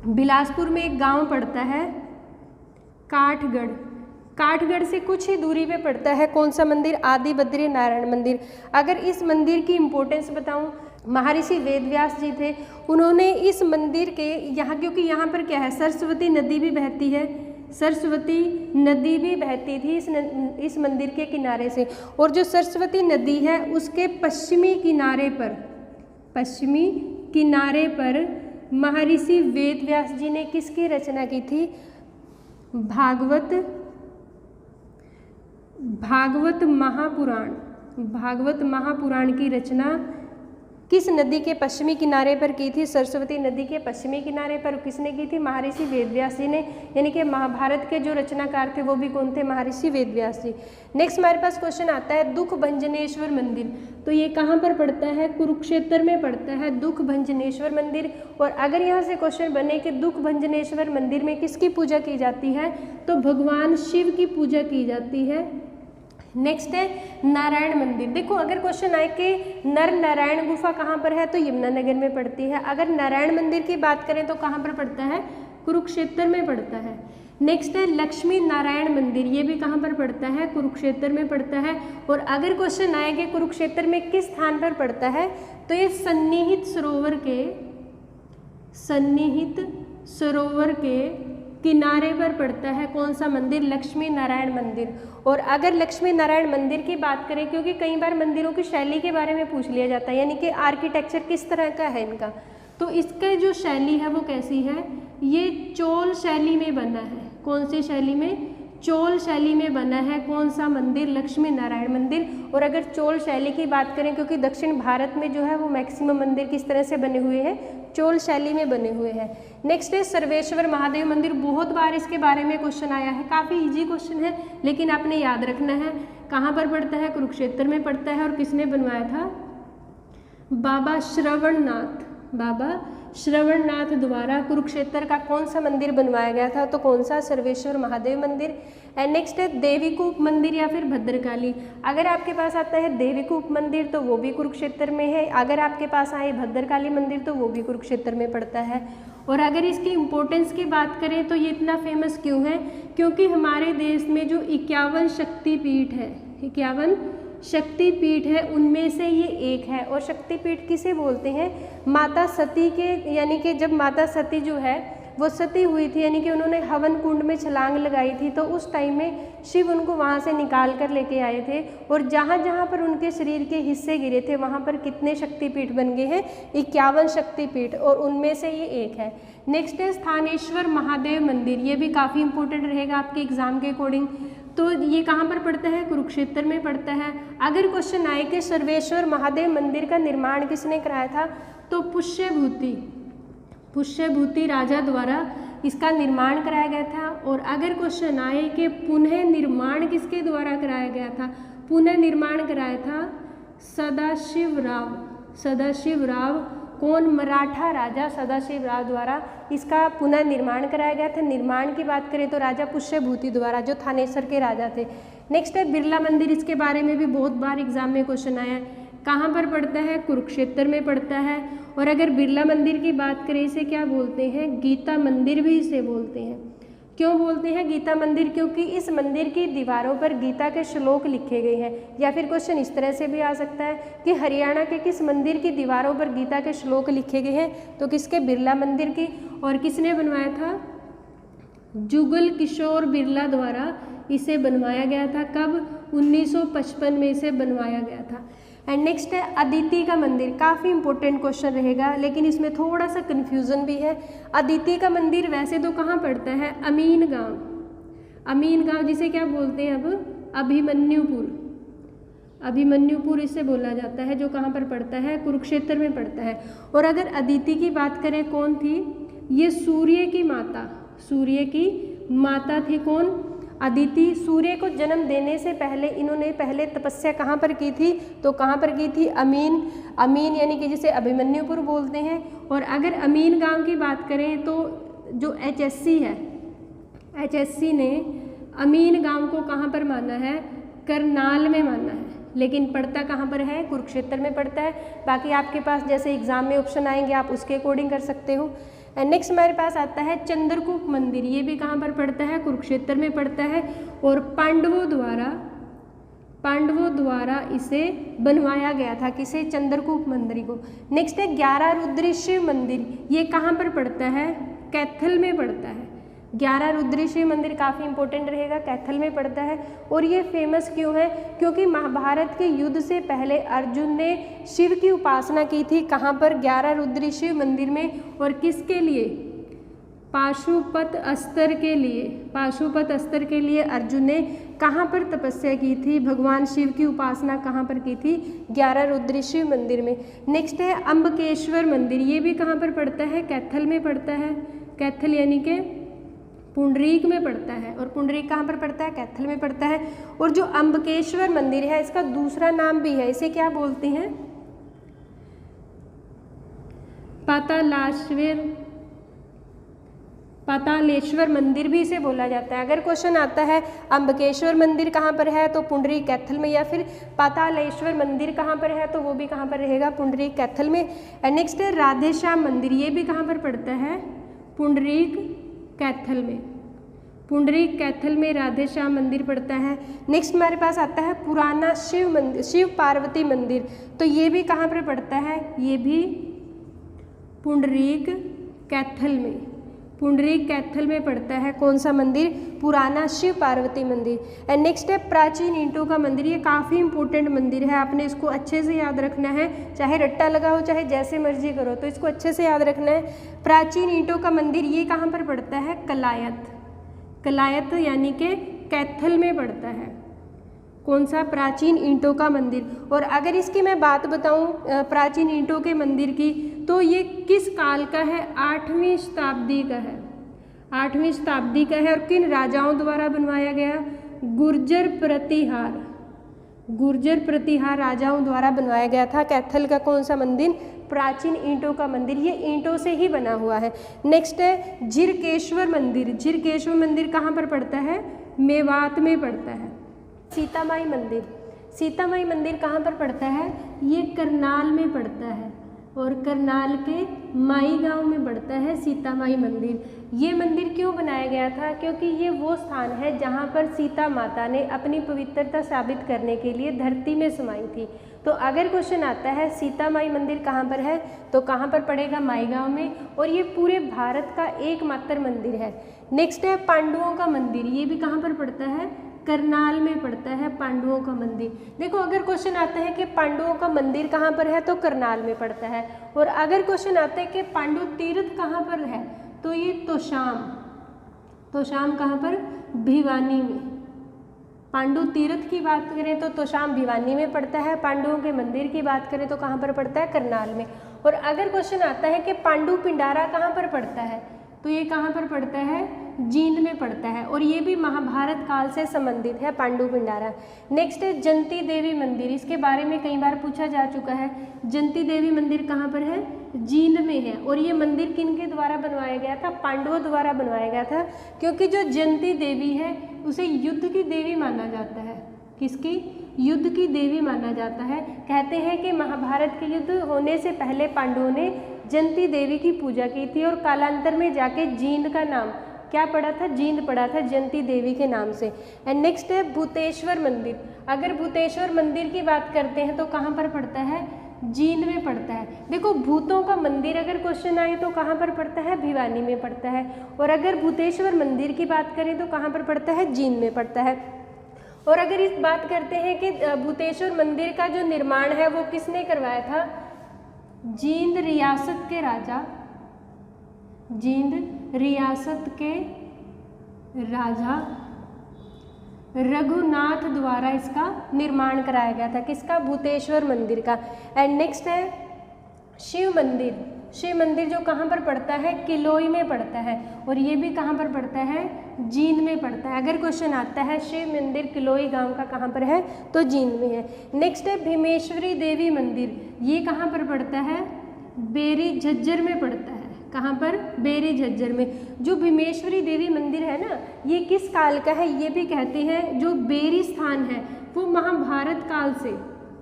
बिलासपुर में एक गांव पड़ता है काठगढ़, काठगढ़ से कुछ ही दूरी पे पड़ता है कौन सा मंदिर? आदि बद्री नारायण मंदिर। अगर इस मंदिर की इम्पोर्टेंस बताऊं, महर्षि वेदव्यास जी थे, उन्होंने इस मंदिर के यहाँ, क्योंकि यहाँ पर क्या है? सरस्वती नदी भी बहती है, सरस्वती नदी भी बहती थी इस मंदिर के किनारे से। और जो सरस्वती नदी है उसके पश्चिमी किनारे पर, पश्चिमी किनारे पर महर्षि वेदव्यास जी ने किसकी रचना की थी? भागवत, भागवत महापुराण, भागवत महापुराण की रचना किस नदी के पश्चिमी किनारे पर की थी? सरस्वती नदी के पश्चिमी किनारे पर। किसने की थी? महर्षि वेदव्यास जी ने, यानी कि महाभारत के जो रचनाकार थे वो भी कौन थे? महर्षि वेदव्यास जी। नेक्स्ट हमारे पास क्वेश्चन आता है दुख भंजनेश्वर मंदिर, तो ये कहाँ पर पड़ता है? कुरुक्षेत्र में पड़ता है दुख भंजनेश्वर मंदिर। और अगर यहाँ से क्वेश्चन बने कि दुख भंजनेश्वर मंदिर में किसकी पूजा की जाती है, तो भगवान शिव की पूजा की जाती है। नेक्स्ट है नारायण मंदिर। देखो अगर क्वेश्चन आए कि नर नारायण गुफा कहाँ पर है, तो यमुनानगर में पड़ती है। अगर नारायण मंदिर की बात करें तो कहाँ पर पड़ता है? कुरुक्षेत्र में पड़ता है। नेक्स्ट है लक्ष्मी नारायण मंदिर, ये भी कहाँ पर पड़ता है? कुरुक्षेत्र में पड़ता है। और अगर क्वेश्चन आए कि कुरुक्षेत्र में किस स्थान पर पड़ता है, तो ये सन्निहित सरोवर के किनारे पर पड़ता है। कौन सा मंदिर? लक्ष्मी नारायण मंदिर। और अगर लक्ष्मी नारायण मंदिर की बात करें, क्योंकि कई बार मंदिरों की शैली के बारे में पूछ लिया जाता है, यानी कि आर्किटेक्चर किस तरह का है इनका, तो इसका जो शैली है वो कैसी है? ये चोल शैली में बना है। कौन सी शैली में? चोल शैली में बना है। कौन सा मंदिर? लक्ष्मी नारायण मंदिर। और अगर चोल शैली की बात करें, क्योंकि दक्षिण भारत में जो है वो मैक्सिमम मंदिर किस तरह से बने हुए हैं? चोल शैली में बने हुए हैं। नेक्स्ट है सर्वेश्वर महादेव मंदिर। बहुत बार इसके बारे में क्वेश्चन आया है, काफ़ी इजी क्वेश्चन है, लेकिन आपने याद रखना है। कहाँ पर पड़ता है? कुरुक्षेत्र में पड़ता है। और किसने बनवाया था? बाबा श्रवणनाथ द्वारा कुरुक्षेत्र का कौन सा मंदिर बनवाया गया था? तो कौन सा? सर्वेश्वर महादेव मंदिर। एंड नेक्स्ट है देवीकूप मंदिर या फिर भद्रकाली। अगर आपके पास आता है देवीकूप मंदिर तो वो भी कुरुक्षेत्र में है। अगर आपके पास आए भद्रकाली मंदिर तो वो भी कुरुक्षेत्र में पड़ता है। और अगर इसकी इम्पोर्टेंस की बात करें तो ये इतना फेमस क्यों है? क्योंकि हमारे देश में जो 51 शक्तिपीठ है, 51 शक्तिपीठ है, उनमें से ये एक है। और शक्तिपीठ किसे बोलते हैं? माता सती के, यानी कि जब माता सती जो है वो सती हुई थी, यानी कि उन्होंने हवन कुंड में छलांग लगाई थी, तो उस टाइम में शिव उनको वहाँ से निकाल कर लेके आए थे। और जहाँ जहाँ पर उनके शरीर के हिस्से गिरे थे वहाँ पर कितने शक्तिपीठ बन गए हैं? 51 शक्तिपीठ, और उनमें से ये एक है। नेक्स्ट है स्थानेश्वर महादेव मंदिर। ये भी काफ़ी इंपॉर्टेंट रहेगा आपके एग्जाम के अकॉर्डिंग। तो ये कहाँ पर पड़ता है? कुरुक्षेत्र में पड़ता है। अगर क्वेश्चन आए कि सर्वेश्वर महादेव मंदिर का निर्माण किसने कराया था, तो पुष्यभूति राजा द्वारा इसका निर्माण कराया गया था। और अगर क्वेश्चन आए कि पुनः निर्माण किसके द्वारा कराया गया था, पुनः निर्माण कराया था सदाशिव राव। कौन? मराठा राजा सदाशिव राव द्वारा इसका पुनः निर्माण कराया गया था। निर्माण की बात करें तो राजा पुष्यभूति द्वारा, जो थानेसर के राजा थे। नेक्स्ट है बिरला मंदिर। इसके बारे में भी बहुत बार एग्जाम में क्वेश्चन आया है। कहाँ पर पड़ता है? कुरुक्षेत्र में पड़ता है। और अगर बिरला मंदिर की बात करें, इसे क्या बोलते हैं? गीता मंदिर भी इसे बोलते हैं। क्यों बोलते हैं गीता मंदिर? क्योंकि इस मंदिर की दीवारों पर गीता के श्लोक लिखे गए हैं। या फिर क्वेश्चन इस तरह से भी आ सकता है कि हरियाणा के किस मंदिर की दीवारों पर गीता के श्लोक लिखे गए हैं, तो किसके? बिरला मंदिर की। और किसने बनवाया था? जुगल किशोर बिरला द्वारा इसे बनवाया गया था। कब? 1955 में इसे बनवाया गया था। एंड नेक्स्ट है अदिति का मंदिर। काफ़ी इंपॉर्टेंट क्वेश्चन रहेगा, लेकिन इसमें थोड़ा सा कन्फ्यूज़न भी है। अदिति का मंदिर वैसे तो कहाँ पड़ता है? अमीन गांव, जिसे क्या बोलते हैं अब? अभिमन्युपुर इसे बोला जाता है, जो कहाँ पर पड़ता है? कुरुक्षेत्र में पड़ता है। और अगर अदिति की बात करें, कौन थी? ये सूर्य की माता थी। कौन? अदिति। सूर्य को जन्म देने से पहले इन्होंने पहले तपस्या कहाँ पर की थी? तो कहाँ पर की थी? अमीन यानी कि जिसे अभिमन्युपुर बोलते हैं। और अगर अमीन गांव की बात करें तो जो HSC है, HSC ने अमीन गांव को कहाँ पर माना है? करनाल में माना है, लेकिन पड़ता कहाँ पर है? कुरुक्षेत्र में पड़ता है। बाकी आपके पास जैसे एग्जाम में ऑप्शन आएंगे आप उसके अकॉर्डिंग कर सकते हो। एंड नेक्स्ट हमारे पास आता है चंद्रकूप मंदिर। ये भी कहाँ पर पड़ता है? कुरुक्षेत्र में पड़ता है। और पांडवों द्वारा इसे बनवाया गया था। किसे? चंद्रकूप मंदिर को। नेक्स्ट है 11 रुद्री शिव मंदिर। ये कहाँ पर पड़ता है? कैथल में पड़ता है। 11 रुद्री शिव मंदिर काफ़ी इंपॉर्टेंट रहेगा, कैथल में पड़ता है। और ये फेमस क्यों है? क्योंकि महाभारत के युद्ध से पहले अर्जुन ने शिव की उपासना की थी। कहाँ पर? 11 रुद्री शिव मंदिर में। और किसके लिए? पाशुपत अस्त्र के लिए अर्जुन ने कहाँ पर तपस्या की थी? भगवान शिव की उपासना कहाँ पर की थी? 11 रुद्र शिव मंदिर में। नेक्स्ट है अम्बकेश्वर मंदिर, ये भी कहाँ पर पड़ता है? कैथल में पड़ता है। कैथल यानी कि पुंडरीक में पड़ता है, और पुंडरीक कहाँ पर पड़ता है? कैथल में पड़ता है। और जो अम्बकेश्वर मंदिर है इसका दूसरा नाम भी है, इसे क्या बोलते हैं? पातालेश्वर मंदिर भी इसे बोला जाता है। अगर क्वेश्चन आता है अम्बकेश्वर मंदिर कहाँ पर है तो पुंडरीक कैथल में, या फिर पातालेश्वर मंदिर कहाँ पर है तो वो भी कहाँ पर रहेगा? पुंडरीक कैथल में। नेक्स्ट है राधेश्याम मंदिर, ये भी कहाँ पर पड़ता है? पुंडरीक कैथल में। पुंडरीक कैथल में राधेश्याम मंदिर पड़ता है। नेक्स्ट हमारे पास आता है पुराना शिव मंदिर, शिव पार्वती मंदिर, तो ये भी कहाँ पर पड़ता है? ये भी पुंडरीक कैथल में। पुंडरीक कैथल में पड़ता है कौन सा मंदिर? पुराना शिव पार्वती मंदिर। एंड नेक्स्ट है प्राचीन ईंटों का मंदिर, ये काफ़ी इंपॉर्टेंट मंदिर है, आपने इसको अच्छे से याद रखना है, चाहे रट्टा लगा हो चाहे जैसे मर्जी करो, तो इसको अच्छे से याद रखना है। प्राचीन ईंटों का मंदिर ये कहाँ पर पड़ता है? कलायत। कलायत यानी कि कैथल में पड़ता है। कौन सा? प्राचीन ईंटों का मंदिर। और अगर इसकी मैं बात बताऊं प्राचीन ईंटों के मंदिर की, तो ये किस काल का है? 8वीं शताब्दी का है। 8वीं शताब्दी का है। और किन राजाओं द्वारा बनवाया गया? गुर्जर प्रतिहार। गुर्जर प्रतिहार राजाओं द्वारा बनवाया गया था कैथल का कौन सा मंदिर? प्राचीन ईंटों का मंदिर, ये ईंटों से ही बना हुआ है। नेक्स्ट है झिरकेश्वर मंदिर। झिरकेश्वर मंदिर कहाँ पर पड़ता है? मेवात में पड़ता है। सीतामाई मंदिर। सीतामाई मंदिर कहाँ पर पड़ता है? ये करनाल में पड़ता है, और करनाल के माई गांव में पड़ता है सीतामाई मंदिर। ये मंदिर क्यों बनाया गया था? क्योंकि ये वो स्थान है जहाँ पर सीता माता ने अपनी पवित्रता साबित करने के लिए धरती में समाई थी। तो अगर क्वेश्चन आता है सीतामाई मंदिर कहाँ पर है, तो कहाँ पर पड़ेगा? माई गांव में। और ये पूरे भारत का एकमात्र मंदिर है। नेक्स्ट है पांडवों का मंदिर, ये भी कहाँ पर पड़ता है? करनाल में पड़ता है पांडवों का मंदिर। देखो अगर क्वेश्चन आता है कि पांडवों का मंदिर कहाँ पर है, तो करनाल में पड़ता है। और अगर क्वेश्चन आता है कि पांडु तीर्थ कहाँ पर है, तो ये तोशाम। तोशाम कहाँ पर? भिवानी में। पांडु तीर्थ की बात करें तो तोशाम भिवानी में पड़ता है। पांडवों के मंदिर की बात करें तो कहाँ पर पड़ता है? करनाल में। और अगर क्वेश्चन आता है कि पांडु पिंडारा कहाँ पर पड़ता है, तो ये कहाँ पर पड़ता है? जींद में पड़ता है। और ये भी महाभारत काल से संबंधित है पांडु पिंडारा। नेक्स्ट है जंती देवी मंदिर, इसके बारे में कई बार पूछा जा चुका है। जंती देवी मंदिर कहाँ पर है? जींद में है। और ये मंदिर किनके द्वारा बनवाया गया था? पांडवों द्वारा बनवाया गया था, क्योंकि जो जंती देवी है उसे युद्ध की देवी माना जाता है। किसकी? युद्ध की देवी माना जाता है। कहते हैं कि महाभारत के युद्ध होने से पहले पांडवों ने जंती देवी की पूजा की थी, और कालांतर में जाके जींद का नाम क्या पड़ा था? जींद पड़ा था जंती देवी के नाम से। एंड नेक्स्ट है भूतेश्वर मंदिर। अगर भूतेश्वर मंदिर की बात करते हैं तो कहाँ पर पड़ता है? जींद में पड़ता है। देखो भूतों का मंदिर अगर क्वेश्चन आए तो कहाँ पर पड़ता है? भिवानी में पड़ता है। और अगर भूतेश्वर मंदिर की बात करें तो कहाँ पर पड़ता है? जींद में पड़ता है। और अगर इस बात करते हैं कि भूतेश्वर मंदिर का जो निर्माण है वो किसने करवाया था? जींद रियासत के राजा, जींद रियासत के राजा रघुनाथ द्वारा इसका निर्माण कराया गया था। किसका? भूतेश्वर मंदिर का। एंड नेक्स्ट है शिव मंदिर। शिव मंदिर जो कहाँ पर पड़ता है? किलोई में पड़ता है। और ये भी कहाँ पर पड़ता है? जींद में पड़ता है। अगर क्वेश्चन आता है शिव मंदिर किलोई गांव का कहाँ पर है, तो जींद में है। नेक्स्ट है भीमेश्वरी देवी मंदिर, ये कहाँ पर पड़ता है? बेरी झज्जर में पड़ता है। कहाँ पर? बेरी झज्जर में। जो भीमेश्वरी देवी मंदिर है ना, ये किस काल का है? ये भी कहते हैं जो बेरी स्थान है वो महाभारत काल से,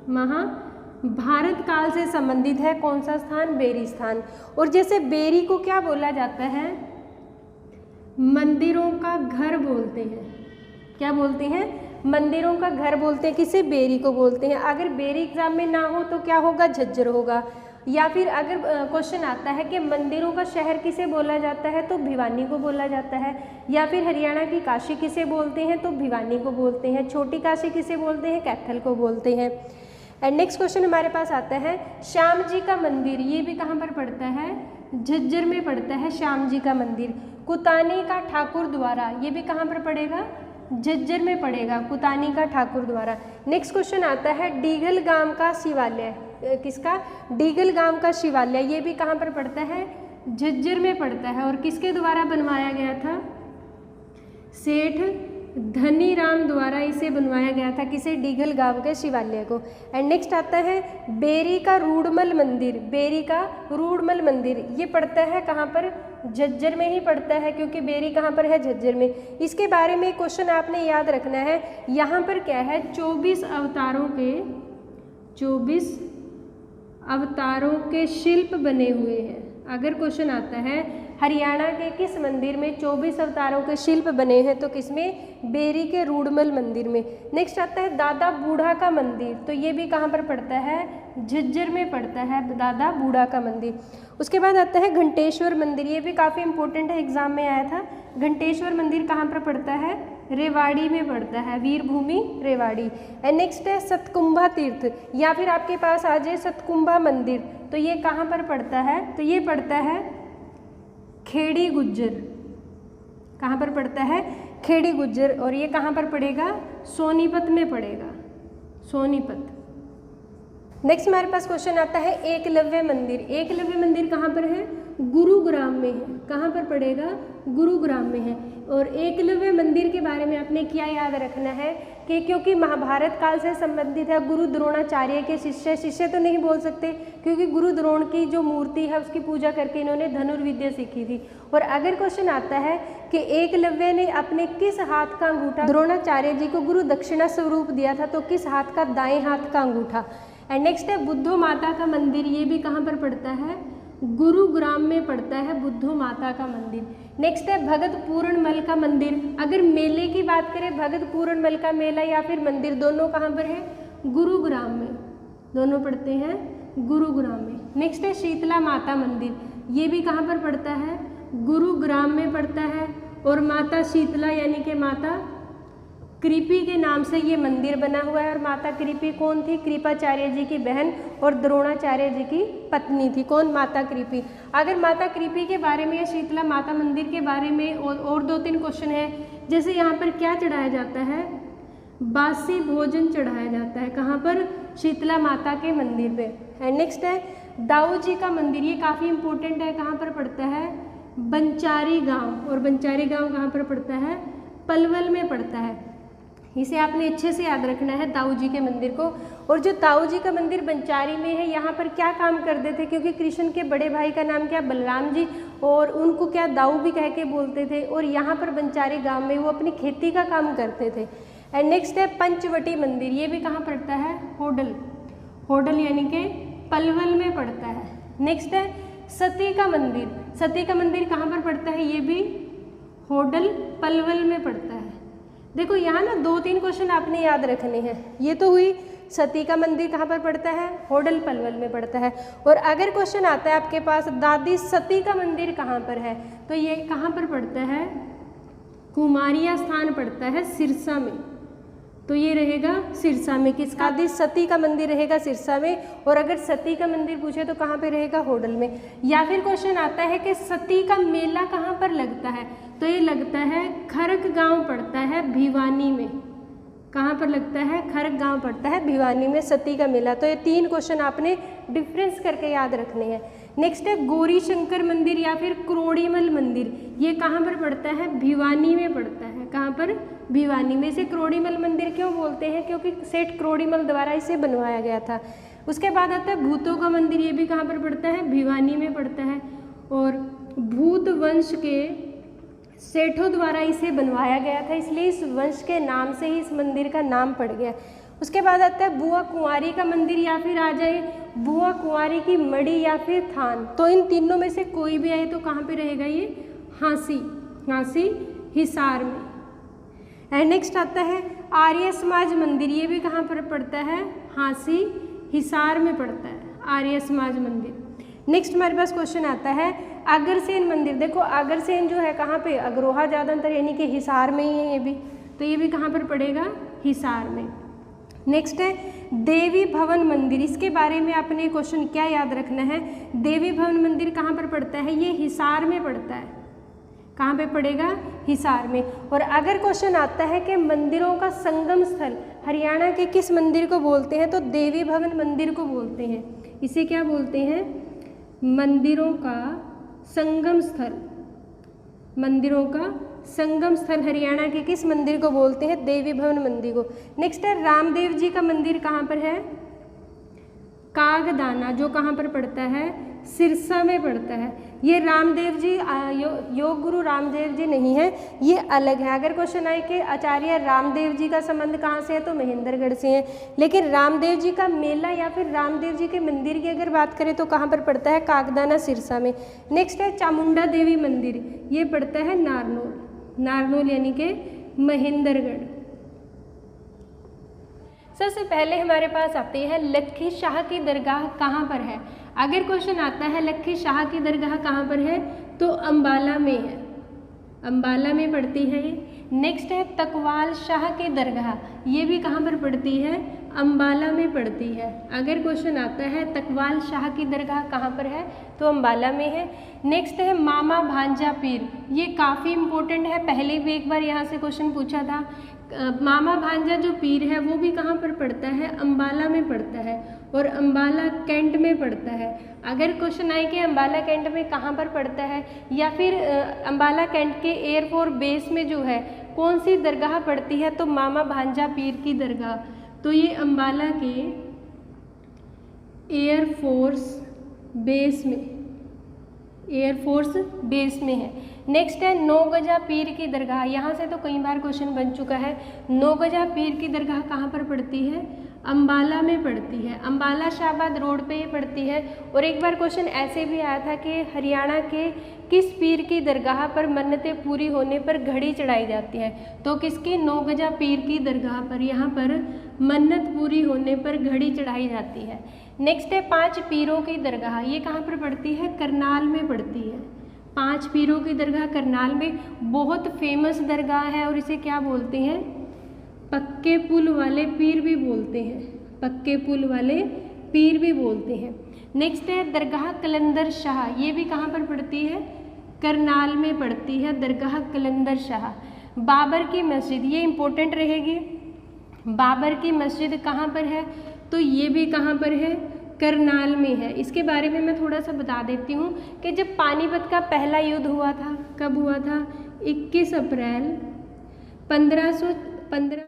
महाभारत काल से संबंधित है। कौन सा स्थान? बेरी स्थान। और जैसे बेरी को क्या बोला जाता है? मंदिरों का घर बोलते हैं। क्या बोलते हैं? मंदिरों का घर बोलते हैं। किसे? बेरी को बोलते हैं। अगर बेरी एग्जाम में ना हो तो क्या होगा? झज्जर होगा। या फिर अगर क्वेश्चन आता है कि मंदिरों का शहर किसे बोला जाता है, तो भिवानी को बोला जाता है। या फिर हरियाणा की काशी किसे बोलते हैं, तो भिवानी को बोलते हैं। छोटी काशी किसे बोलते हैं? कैथल को बोलते हैं। एंड नेक्स्ट क्वेश्चन हमारे पास आता है श्याम जी का मंदिर, ये भी कहाँ पर पड़ता है? झज्जर में पड़ता है श्याम जी का मंदिर। कुतानी का ठाकुर द्वारा, ये भी कहाँ पर पड़ेगा, झज्जर में पड़ेगा, कुतानी का ठाकुर द्वारा। नेक्स्ट क्वेश्चन आता है डीगल गांव का शिवालय, किसका, डीगल गांव का शिवालय, ये भी कहाँ पर पड़ता है, झज्जर में पड़ता है, और किसके द्वारा बनवाया गया था, सेठ धनीराम द्वारा इसे बनवाया गया था, किसे, डीगल गांव के शिवालय को। एंड नेक्स्ट आता है बेरी का रूडमल मंदिर, बेरी का रूडमल मंदिर, ये पड़ता है कहाँ पर, झज्जर में ही पड़ता है, क्योंकि बेरी कहाँ पर है, झज्जर में। इसके बारे में क्वेश्चन आपने याद रखना है, यहाँ पर क्या है, 24 अवतारों के शिल्प बने हुए हैं। अगर क्वेश्चन आता है हरियाणा के किस मंदिर में 24 अवतारों के शिल्प बने हैं, तो किसमें, बेरी के रूडमल मंदिर में। नेक्स्ट आता है दादा बूढ़ा का मंदिर, तो ये भी कहाँ पर पड़ता है, झज्जर में पड़ता है, दादा बूढ़ा का मंदिर। उसके बाद आता है घंटेश्वर मंदिर, ये भी काफ़ी इंपॉर्टेंट है, एग्जाम में आया था। घंटेश्वर मंदिर कहाँ पर पड़ता है, रेवाड़ी में पड़ता है, वीरभूमि रेवाड़ी। एंड नेक्स्ट है सतकुंभा तीर्थ, या फिर आपके पास आ जाए सतकुंभा मंदिर, तो ये कहाँ पर पड़ता है, तो ये पड़ता है खेड़ी गुज्जर, कहाँ पर पड़ता है, खेड़ी गुज्जर, और ये कहाँ पर पड़ेगा, सोनीपत में पड़ेगा, सोनीपत। नेक्स्ट हमारे पास क्वेश्चन आता है एकलव्य मंदिर, एकलव्य मंदिर कहाँ पर है, गुरुग्राम में है, कहाँ पर पड़ेगा, गुरुग्राम में है। और एकलव्य मंदिर के बारे में आपने क्या याद रखना है कि क्योंकि महाभारत काल से संबंधित है, गुरु द्रोणाचार्य के शिष्य, शिष्य तो नहीं बोल सकते क्योंकि गुरु द्रोण की जो मूर्ति है उसकी पूजा करके इन्होंने धनुर्विद्या सीखी थी। और अगर क्वेश्चन आता है कि एकलव्य ने अपने किस हाथ का अंगूठा द्रोणाचार्य जी को गुरु दक्षिणा स्वरूप दिया था, तो किस हाथ का, दाएं हाथ का अंगूठा। एंड नेक्स्ट है बुद्धो माता का मंदिर, ये भी कहाँ पर पड़ता है, गुरुग्राम में पड़ता है बुद्धो माता का मंदिर। नेक्स्ट है भगत पूर्णमल का मंदिर, अगर मेले की बात करें भगत पूर्णमल का मेला या फिर मंदिर, दोनों कहाँ पर है, गुरुग्राम में, दोनों पड़ते हैं गुरुग्राम में। नेक्स्ट है शीतला माता मंदिर, ये भी कहाँ पर पड़ता है, गुरुग्राम में पड़ता है। और माता शीतला यानी कि माता कृपी के नाम से ये मंदिर बना हुआ है। और माता कृपी कौन थी, कृपाचार्य जी की बहन और द्रोणाचार्य जी की पत्नी थी, कौन, माता कृपी। अगर माता कृपी के बारे में या शीतला माता मंदिर के बारे में और 2-3 क्वेश्चन है, जैसे यहाँ पर क्या चढ़ाया जाता है, बासी भोजन चढ़ाया जाता है, कहाँ पर, शीतला माता के मंदिर पे। एंड नेक्स्ट है दाऊ जी का मंदिर, ये काफ़ी इंपॉर्टेंट है, कहाँ पर पड़ता है, बंचारी गाँव। और बंचारी गाँव कहाँ पर पड़ता है, पलवल में पड़ता है, इसे आपने अच्छे से याद रखना है दाऊ जी के मंदिर को। और जो दाऊ जी का मंदिर बंचारी में है, यहाँ पर क्या काम करते थे, क्योंकि कृष्ण के बड़े भाई का नाम क्या, बलराम जी, और उनको क्या दाऊ भी कह के बोलते थे। और यहाँ पर बंचारी गांव में वो अपनी खेती का काम करते थे। एंड नेक्स्ट है पंचवटी मंदिर, ये भी कहाँ पड़ता है, होडल, होडल यानी कि पलवल में पड़ता है। नेक्स्ट है सती का मंदिर, सती का मंदिर कहाँ पर पड़ता है, ये भी होडल पलवल में पड़ता है। देखो यहाँ ना 2-3 क्वेश्चन आपने याद रखने हैं। ये तो हुई सती का मंदिर कहाँ पर पड़ता है, होडल पलवल में पड़ता है। और अगर क्वेश्चन आता है आपके पास दादी सती का मंदिर कहाँ पर है, तो ये कहाँ पर पड़ता है, कुमारिया स्थान पड़ता है सिरसा में, तो ये रहेगा सिरसा में। किसका, दादी सती का मंदिर रहेगा सिरसा में। और अगर सती का मंदिर पूछे तो कहाँ पे रहेगा, होडल में। या फिर क्वेश्चन आता है कि सती का मेला कहाँ पर लगता है, तो ये लगता है खरक गांव पड़ता है भिवानी में, कहाँ पर लगता है, खरक गांव पड़ता है भिवानी में सती का मेला। तो ये 3 क्वेश्चन आपने डिफरेंस करके याद रखने हैं। नेक्स्ट है गौरी शंकर मंदिर या फिर क्रोड़ीमल मंदिर, ये कहाँ पर पड़ता है, भिवानी में पड़ता है, कहाँ पर, भिवानी में। इसे क्रोड़ीमल मंदिर क्यों बोलते हैं, क्योंकि सेठ क्रोड़ीमल द्वारा इसे बनवाया गया था। उसके बाद आता है भूतों का मंदिर, ये भी कहाँ पर पड़ता है, भिवानी में पड़ता है। और भूत वंश के सेठों द्वारा इसे बनवाया गया था, इसलिए इस वंश के नाम से ही इस मंदिर का नाम पड़ गया। उसके बाद आता है बुआ कुंवारी का मंदिर या फिर आ जाए बुआ कुंवारी की मड़ी या फिर थान। तो इन तीनों में से कोई भी आए तो कहाँ पे रहेगा ये, हांसी, हांसी हिसार में। एंड नेक्स्ट आता है आर्य समाज मंदिर, ये भी कहाँ पर पड़ता है, हांसी हिसार में पड़ता है आर्य समाज मंदिर। नेक्स्ट हमारे पास क्वेश्चन आता है अग्रसेन मंदिर। देखो अग्रसेन जो है कहाँ पे, अग्रोहा ज़्यादातर यानी कि हिसार में ही है ये भी, तो ये भी कहाँ पर पड़ेगा, हिसार में। नेक्स्ट है देवी भवन मंदिर, इसके बारे में आपने क्वेश्चन क्या याद रखना है, देवी भवन मंदिर कहाँ पर पड़ता है, ये हिसार में पड़ता है, कहाँ पे पड़ेगा? हिसार में। और अगर क्वेश्चन आता है कि मंदिरों का संगम स्थल हरियाणा के किस मंदिर को बोलते हैं, तो देवी भवन मंदिर को बोलते हैं। इसे क्या बोलते हैं? मंदिरों का संगम स्थल। मंदिरों का संगम स्थल हरियाणा के किस मंदिर को बोलते हैं? देवी भवन मंदिर को। नेक्स्ट है रामदेव जी का मंदिर कहाँ पर है? कागदाना, जो कहाँ पर पड़ता है? सिरसा में पड़ता है। ये रामदेव जी योग गुरु रामदेव जी नहीं है, ये अलग है। अगर क्वेश्चन आए कि आचार्य रामदेव जी का संबंध कहाँ से है, तो महेंद्रगढ़ से है। लेकिन रामदेव जी का मेला या फिर रामदेव जी के मंदिर की अगर बात करें तो कहाँ पर पड़ता है? कागदाना, सिरसा में। नेक्स्ट है चामुंडा देवी मंदिर, ये पड़ता है नारनौल। नारनौल यानी कि महेंद्रगढ़। सबसे पहले हमारे पास आती है लखी शाह की दरगाह कहाँ पर है। अगर क्वेश्चन आता है लखी शाह की दरगाह कहाँ पर है, तो अंबाला में है, अंबाला में पड़ती है ये। नेक्स्ट है तकवाल शाह की दरगाह, ये भी कहाँ पर पड़ती है? अंबाला में पड़ती है। अगर क्वेश्चन आता है तकवाल शाह की दरगाह कहाँ पर है, तो अंबाला में है। नेक्स्ट है मामा भांजा पीर, ये काफ़ी इंपॉर्टेंट है, पहले भी एक बार यहाँ से क्वेश्चन पूछा था। मामा भांजा जो पीर है वो भी कहाँ पर पड़ता है? अंबाला में पड़ता है, और अंबाला कैंट में पड़ता है। अगर क्वेश्चन आए कि अंबाला कैंट में कहाँ पर पड़ता है, या फिर अंबाला कैंट के एयरफोर्स बेस में जो है कौन सी दरगाह पड़ती है, तो मामा भांजा पीर की दरगाह। तो ये अंबाला के एयरफोर्स बेस में, एयरफोर्स बेस में है। नेक्स्ट है नौगजा पीर की दरगाह, यहाँ से तो कई बार क्वेश्चन बन चुका है। नौगजा पीर की दरगाह कहाँ पर पड़ती है? अंबाला में पड़ती है, अंबाला शाहबाद रोड पे ये पड़ती है। और एक बार क्वेश्चन ऐसे भी आया था कि हरियाणा के किस पीर की दरगाह पर मन्नतें पूरी होने पर घड़ी चढ़ाई जाती है, तो किसकी? नौगजा पीर की दरगाह पर यहाँ पर मन्नत पूरी होने पर घड़ी चढ़ाई जाती है। नेक्स्ट है 5 पीरों की दरगाह, ये कहाँ पर पड़ती है? करनाल में पड़ती है। 5 पीरों की दरगाह करनाल में, बहुत फेमस दरगाह है, और इसे क्या बोलते हैं? पक्के पुल वाले पीर भी बोलते हैं, पक्के पुल वाले पीर भी बोलते हैं। नेक्स्ट है दरगाह कलंदर शाह, ये भी कहाँ पर पड़ती है? करनाल में पड़ती है दरगाह कलंदर शाह। बाबर की मस्जिद, ये इंपॉर्टेंट रहेगी। बाबर की मस्जिद कहाँ पर है, तो ये भी कहाँ पर है? करनाल में है। इसके बारे में मैं थोड़ा सा बता देती हूँ कि जब पानीपत का पहला युद्ध हुआ था, कब हुआ था? 21 अप्रैल 1515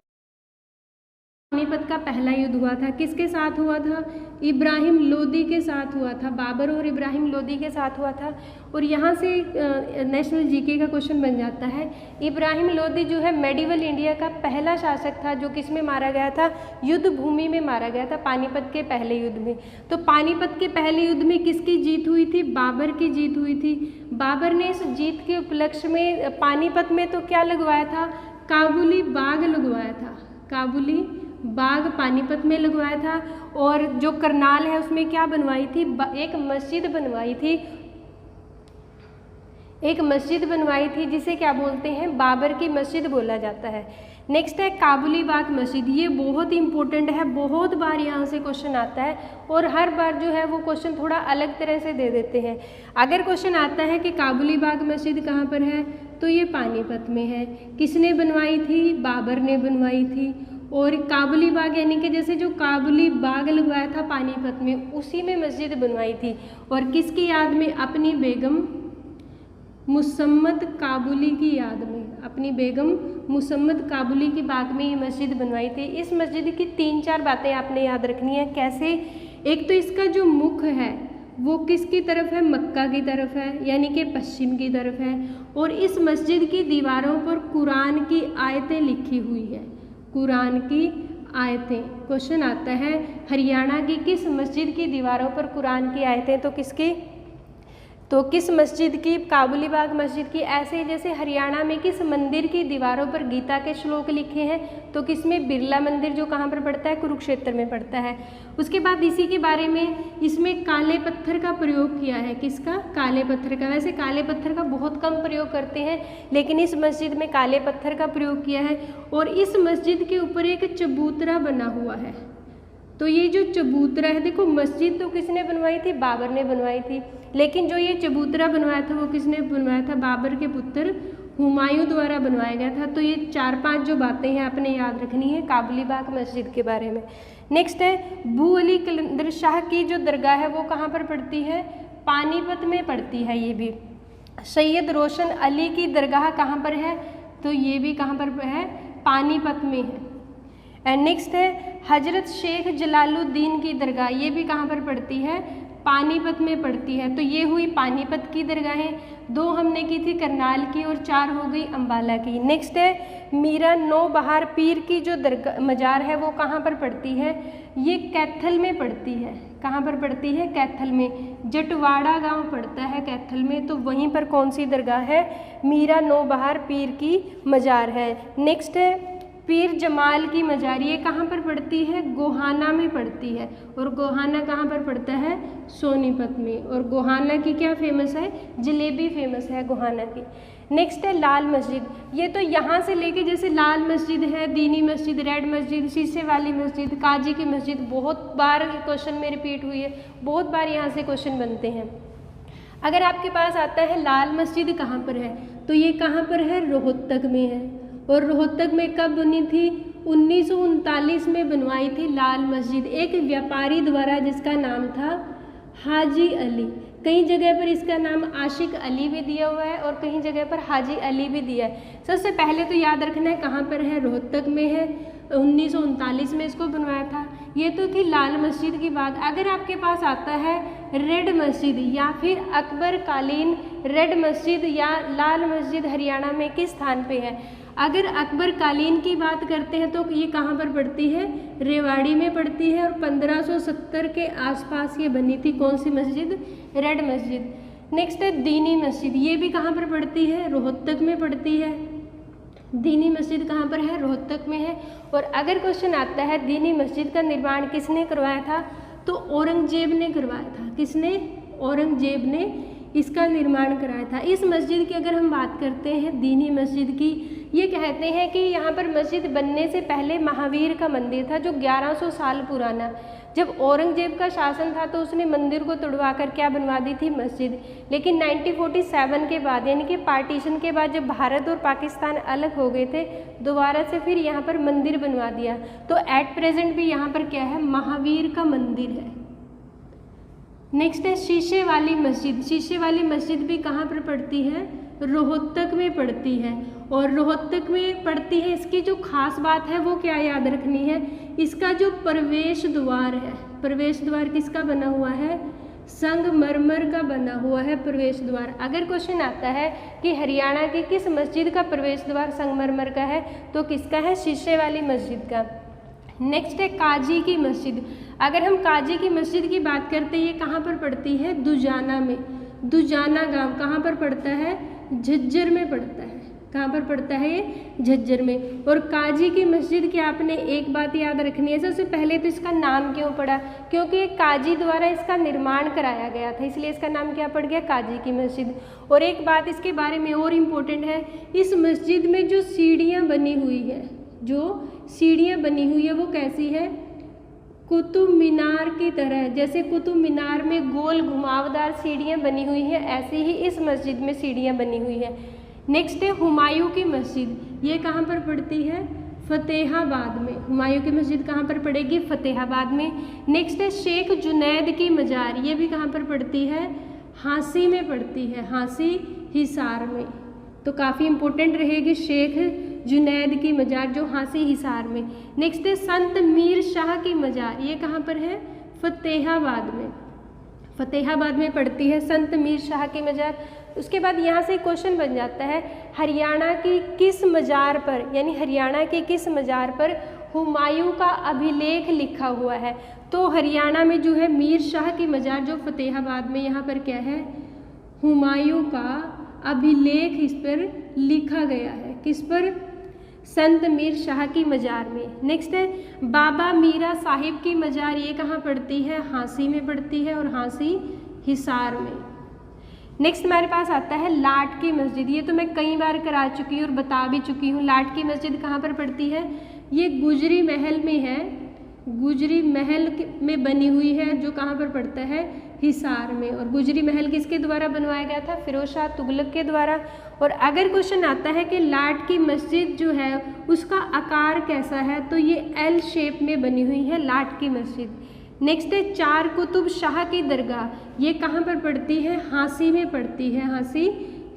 पानीपत का पहला युद्ध हुआ था। किसके साथ हुआ था? इब्राहिम लोदी के साथ हुआ था, बाबर और इब्राहिम लोदी के साथ हुआ था। और यहाँ से नेशनल जीके का क्वेश्चन बन जाता है। इब्राहिम लोदी जो है मेडिवल इंडिया का पहला शासक था, जो किस में मारा गया था? युद्ध भूमि में मारा गया था, पानीपत के पहले युद्ध में। तो पानीपत के पहले युद्ध में किसकी जीत हुई थी? बाबर की जीत हुई थी। बाबर ने इस जीत के उपलक्ष्य में पानीपत में तो क्या लगवाया था? काबुली बाग लगवाया था, काबुली बाग पानीपत में लगवाया था। और जो करनाल है उसमें क्या बनवाई थी? एक मस्जिद बनवाई थी, एक मस्जिद बनवाई थी, जिसे क्या बोलते हैं? बाबर की मस्जिद बोला जाता है। नेक्स्ट है काबुली बाग मस्जिद, ये बहुत इंपॉर्टेंट है, बहुत बार यहाँ से क्वेश्चन आता है, और हर बार जो है वो क्वेश्चन थोड़ा अलग तरह से दे देते हैं। अगर क्वेश्चन आता है कि काबुली बाग मस्जिद कहाँ पर है, तो ये पानीपत में है। किसने बनवाई थी? बाबर ने बनवाई थी। और काबुली बाग यानी कि जैसे जो काबुली बाग लगवाया था पानीपत में, उसी में मस्जिद बनवाई थी। और किसकी याद में? अपनी बेगम मुसम्मद काबुली की याद में, अपनी बेगम मुसम्मद काबुली की बाग में ये मस्जिद बनवाई थी। इस मस्जिद की 3-4 बातें आपने याद रखनी है। कैसे? एक तो इसका जो मुख है वो किसकी तरफ है? मक्का की तरफ है, यानी कि पश्चिम की तरफ है। और इस मस्जिद की दीवारों पर कुरान की आयतें लिखी हुई है, कुरान की आयतें। क्वेश्चन आता है हरियाणा की किस मस्जिद की दीवारों पर कुरान की आयतें, तो किसकी? तो किस मस्जिद की? काबुली बाग मस्जिद की। ऐसे ही जैसे हरियाणा में किस मंदिर की दीवारों पर गीता के श्लोक लिखे हैं, तो किसमें? बिरला मंदिर, जो कहाँ पर पड़ता है? कुरुक्षेत्र में पड़ता है। उसके बाद इसी के बारे में इसमें काले पत्थर का प्रयोग किया है। किसका? काले पत्थर का। वैसे काले पत्थर का बहुत कम प्रयोग करते हैं, लेकिन इस मस्जिद में काले पत्थर का प्रयोग किया है। और इस मस्जिद के ऊपर एक चबूतरा बना हुआ है। तो ये जो चबूतरा है, देखो मस्जिद तो किसने बनवाई थी? बाबर ने बनवाई थी। लेकिन जो ये चबूतरा बनवाया था वो किसने बनवाया था? बाबर के पुत्र हुमायूं द्वारा बनवाया गया था। तो ये 4-5 जो बातें हैं आपने याद रखनी है काबुली बाग मस्जिद के बारे में। नेक्स्ट है बू अली कलंदर शाह की जो दरगाह है वो कहाँ पर पड़ती है? पानीपत में पड़ती है। ये भी सैयद रोशन अली की दरगाह कहाँ पर है? तो ये भी कहाँ पर है? पानीपत में है। एंड नेक्स्ट है हजरत शेख जलालुद्दीन की दरगाह, ये भी कहाँ पर पड़ती है? पानीपत में पड़ती है। तो ये हुई पानीपत की दरगाहें, 2 हमने की थी करनाल की और 4 हो गई अम्बाला की। नेक्स्ट है मीरा नौबहार पीर की जो दरगाह मज़ार है वो कहाँ पर पड़ती है? ये कैथल में पड़ती है। कहाँ पर पड़ती है? कैथल में। जटवाड़ा गांव पड़ता है कैथल में, तो वहीं पर कौन सी दरगाह है? मीरा नौबहार पीर की मज़ार है। नेक्स्ट है पीर जमाल की मज़ार, ये कहाँ पर पड़ती है? गोहाना में पड़ती है। और गोहाना कहाँ पर पड़ता है? सोनीपत में। और गोहाना की क्या फेमस है? जलेबी फेमस है गोहाना की। नेक्स्ट है लाल मस्जिद, ये तो यहाँ से लेके जैसे लाल मस्जिद है, दीनी मस्जिद, रेड मस्जिद, शीशे वाली मस्जिद, काजी की मस्जिद, बहुत बार क्वेश्चन में रिपीट हुई है, बहुत बार यहाँ से क्वेश्चन बनते हैं। अगर आपके पास आता है लाल मस्जिद कहाँ पर है, तो ये कहाँ पर है? रोहतक में है। और रोहतक में कब बनी थी? 1939 में बनवाई थी लाल मस्जिद, एक व्यापारी द्वारा जिसका नाम था हाजी अली। कई जगह पर इसका नाम आशिक अली भी दिया हुआ है और कहीं जगह पर हाजी अली भी दिया है। सबसे पहले तो याद रखना है कहाँ पर है? रोहतक में है। 1939 में इसको बनवाया था। ये तो थी लाल मस्जिद की बात। अगर आपके पास आता है रेड मस्जिद या फिर अकबर कालीन रेड मस्जिद या लाल मस्जिद हरियाणा में किस स्थान पे है? अगर अकबर कालीन की बात करते हैं तो ये कहाँ पर पड़ती है? रेवाड़ी में पड़ती है। और 1570 के आसपास ये बनी थी। कौन सी मस्जिद? रेड मस्जिद। नेक्स्ट है दीनी मस्जिद, ये भी कहाँ पर पड़ती है? रोहतक में पड़ती है। दीनी मस्जिद कहाँ पर है? रोहतक में है। और अगर क्वेश्चन आता है दीनी मस्जिद का निर्माण किसने करवाया था, तो औरंगजेब ने करवाया था। किसने? औरंगजेब ने इसका निर्माण कराया था। इस मस्जिद की अगर हम बात करते हैं दीनी मस्जिद की, ये कहते हैं कि यहाँ पर मस्जिद बनने से पहले महावीर का मंदिर था जो 1100 साल पुराना। जब औरंगजेब का शासन था तो उसने मंदिर को तोड़वा कर क्या बनवा दी थी? मस्जिद। लेकिन 1947 के बाद यानी कि पार्टीशन के बाद जब भारत और पाकिस्तान अलग हो गए थे, दोबारा से फिर यहाँ पर मंदिर बनवा दिया। तो एट प्रेजेंट भी यहाँ पर क्या है? महावीर का मंदिर है। नेक्स्ट है शीशे वाली मस्जिद। शीशे वाली मस्जिद भी कहाँ पर पड़ती है? रोहतक में पड़ती है। और रोहतक में पड़ती है, इसकी जो खास बात है वो क्या याद रखनी है? इसका जो प्रवेश द्वार है, प्रवेश द्वार किसका बना हुआ है? संगमरमर का बना हुआ है प्रवेश द्वार। अगर क्वेश्चन आता है कि हरियाणा की किस मस्जिद का प्रवेश द्वार संगमरमर का है, तो किसका है? शीशे वाली मस्जिद का। नेक्स्ट है काजी की मस्जिद। अगर हम काजी की मस्जिद की बात करते हैं, ये कहाँ पर पड़ती है? दुजाना में। दुजाना गांव कहाँ पर पड़ता है? झज्जर में पड़ता है। कहाँ पर पड़ता है? ये झज्जर में। और काजी की मस्जिद की आपने एक बात याद रखनी है, सबसे पहले तो इसका नाम क्यों पड़ा? क्योंकि काजी द्वारा इसका निर्माण कराया गया था, इसलिए इसका नाम क्या पड़ गया? काजी की मस्जिद। और एक बात इसके बारे में और इम्पोर्टेंट है, इस मस्जिद में जो सीढ़ियाँ बनी हुई है, जो सीढ़ियाँ बनी हुई है वो कैसी है? कुतुब मीनार की तरह। जैसे कुतुब मीनार में गोल घुमावदार सीढ़ियाँ बनी हुई हैं, ऐसे ही इस मस्जिद में सीढ़ियाँ बनी हुई हैं। नेक्स्ट है हुमायूं की मस्जिद, ये कहाँ पर पड़ती है? फतेहाबाद में। हुमायूं की मस्जिद कहाँ पर पड़ेगी? फतेहाबाद में। नेक्स्ट है शेख जुनैद की मज़ार, ये भी कहाँ पर पड़ती है? हांसी में पड़ती है, हांसी हिसार में। तो काफ़ी इंपॉर्टेंट रहेगी शेख जुनैद की मज़ार जो हांसी हिसार में। नेक्स्ट है संत मीर शाह की मज़ार, ये कहाँ पर है? फतेहाबाद में। फतेहाबाद में पड़ती है संत मीर शाह की मज़ार। उसके बाद यहाँ से क्वेश्चन बन जाता है हरियाणा की किस मज़ार पर, यानी हरियाणा के किस मज़ार पर हुमायूं का अभिलेख लिखा हुआ है? तो हरियाणा में जो है मीर शाह की मज़ार जो फतेहाबाद में, यहाँ पर क्या है? हुमायूं का अभिलेख इस पर लिखा गया है। किस पर? संत मीर शाह की मज़ार में। नेक्स्ट है बाबा मीरा साहिब की मज़ार, ये कहाँ पड़ती है? हांसी में पड़ती है और हांसी हिसार में। नेक्स्ट हमारे पास आता है लाट की मस्जिद, ये तो मैं कई बार करा चुकी हूँ और बता भी चुकी हूँ। लाट की मस्जिद कहाँ पर पड़ती है? ये गुजरी महल में है, गुजरी महल में बनी हुई है, जो कहाँ पर पड़ता है? हिसार में। और गुजरी महल किसके द्वारा बनवाया गया था? फिरोज शाह तुगलक के द्वारा। और अगर क्वेश्चन आता है कि लाट की मस्जिद जो है उसका आकार कैसा है, तो ये एल शेप में बनी हुई है लाट की मस्जिद। नेक्स्ट है चार कुतुब शाह की दरगाह, ये कहाँ पर पड़ती है? हांसी में पड़ती है, हांसी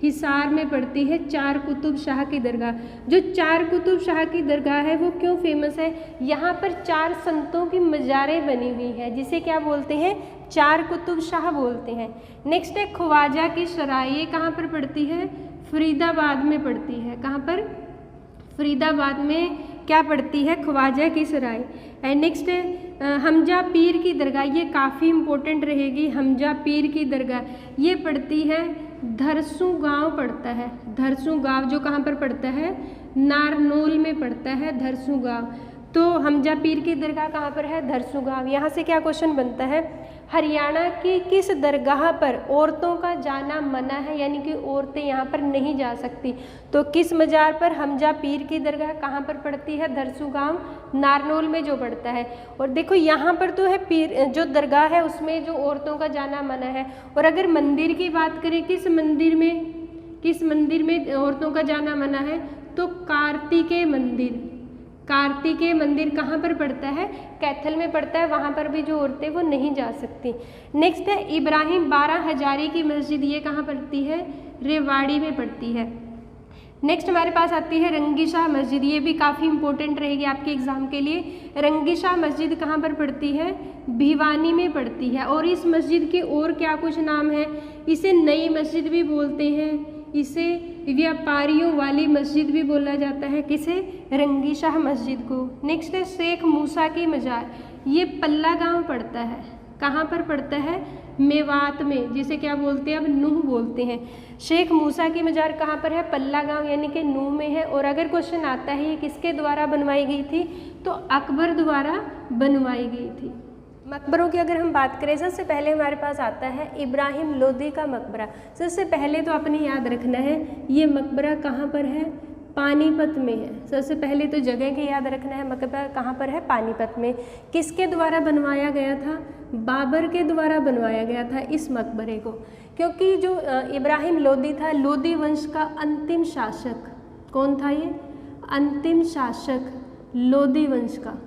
हिसार में पड़ती है चार कुतुब शाह की दरगाह। जो चार कुतुब शाह की दरगाह है वो क्यों फेमस है? यहाँ पर चार संतों की मज़ारें बनी हुई है, जिसे क्या बोलते हैं? चार कुतुब शाह बोलते हैं। नेक्स्ट है ख्वाजा की सराय, ये कहाँ पर पड़ती है? फरीदाबाद में पड़ती है। कहाँ पर? फरीदाबाद में क्या पड़ती है? ख्वाजा की सराय। एंड नेक्स्ट है हमजा पीर की दरगाह, ये काफ़ी इम्पोर्टेंट रहेगी। हमजा पीर की दरगाह ये पड़ती है धरसू गांव पड़ता है। धरसू गांव जो कहाँ पर पड़ता है? नारनौल में पड़ता है धरसू गांव। तो हमजा पीर की दरगाह कहाँ पर है? धरसू गांव। यहाँ से क्या क्वेश्चन बनता है? हरियाणा की किस दरगाह पर औरतों का जाना मना है, यानी कि औरतें यहाँ पर नहीं जा सकती? तो किस मज़ार पर? हमजा पीर की दरगाह कहाँ पर पड़ती है? धरसू गांव, नारनौल में जो पड़ता है। और देखो यहाँ पर तो है पीर जो दरगाह है उसमें जो औरतों का जाना मना है। और अगर मंदिर की बात करें, किस मंदिर में औरतों का जाना मना है? तो कार्तिकेय मंदिर। कार्तिकेय मंदिर कहाँ पर पड़ता है? कैथल में पड़ता है, वहाँ पर भी जो औरतें वो नहीं जा सकती। नेक्स्ट है इब्राहिम बारह हजारी की मस्जिद, ये कहाँ पड़ती है? रेवाड़ी में पड़ती है। नेक्स्ट हमारे पास आती है रंगी शाह मस्जिद, ये भी काफ़ी इंपॉर्टेंट रहेगी आपके एग्जाम के लिए। रंगी शाह मस्जिद कहाँ पर पड़ती है? भिवानी में पड़ती है। और इस मस्जिद के और क्या कुछ नाम है? इसे नई मस्जिद भी बोलते हैं, इसे व्यापारियों वाली मस्जिद भी बोला जाता है। किसे? रंगी शाह मस्जिद को। नेक्स्ट है शेख मूसा की मज़ार, ये पल्ला गांव पड़ता है। कहाँ पर पड़ता है? मेवात में, जिसे क्या बोलते हैं? अब नूह बोलते हैं। शेख मूसा की मज़ार कहाँ पर है? पल्ला गांव यानी कि नूह में है। और अगर क्वेश्चन आता है ये किसके द्वारा बनवाई गई थी, तो अकबर द्वारा बनवाई गई थी। मकबरों की अगर हम बात करें, सबसे पहले हमारे पास आता है इब्राहिम लोदी का मकबरा। सबसे पहले तो आपने याद रखना है ये मकबरा कहाँ पर है? पानीपत में है। सबसे पहले तो जगह के याद रखना है, मकबरा कहाँ पर है? पानीपत में। किसके द्वारा बनवाया गया था? बाबर के द्वारा बनवाया गया था इस मकबरे को, क्योंकि जो इब्राहिम लोदी था, लोदी वंश का अंतिम शासक कौन था? ये अंतिम शासक लोदी वंश का,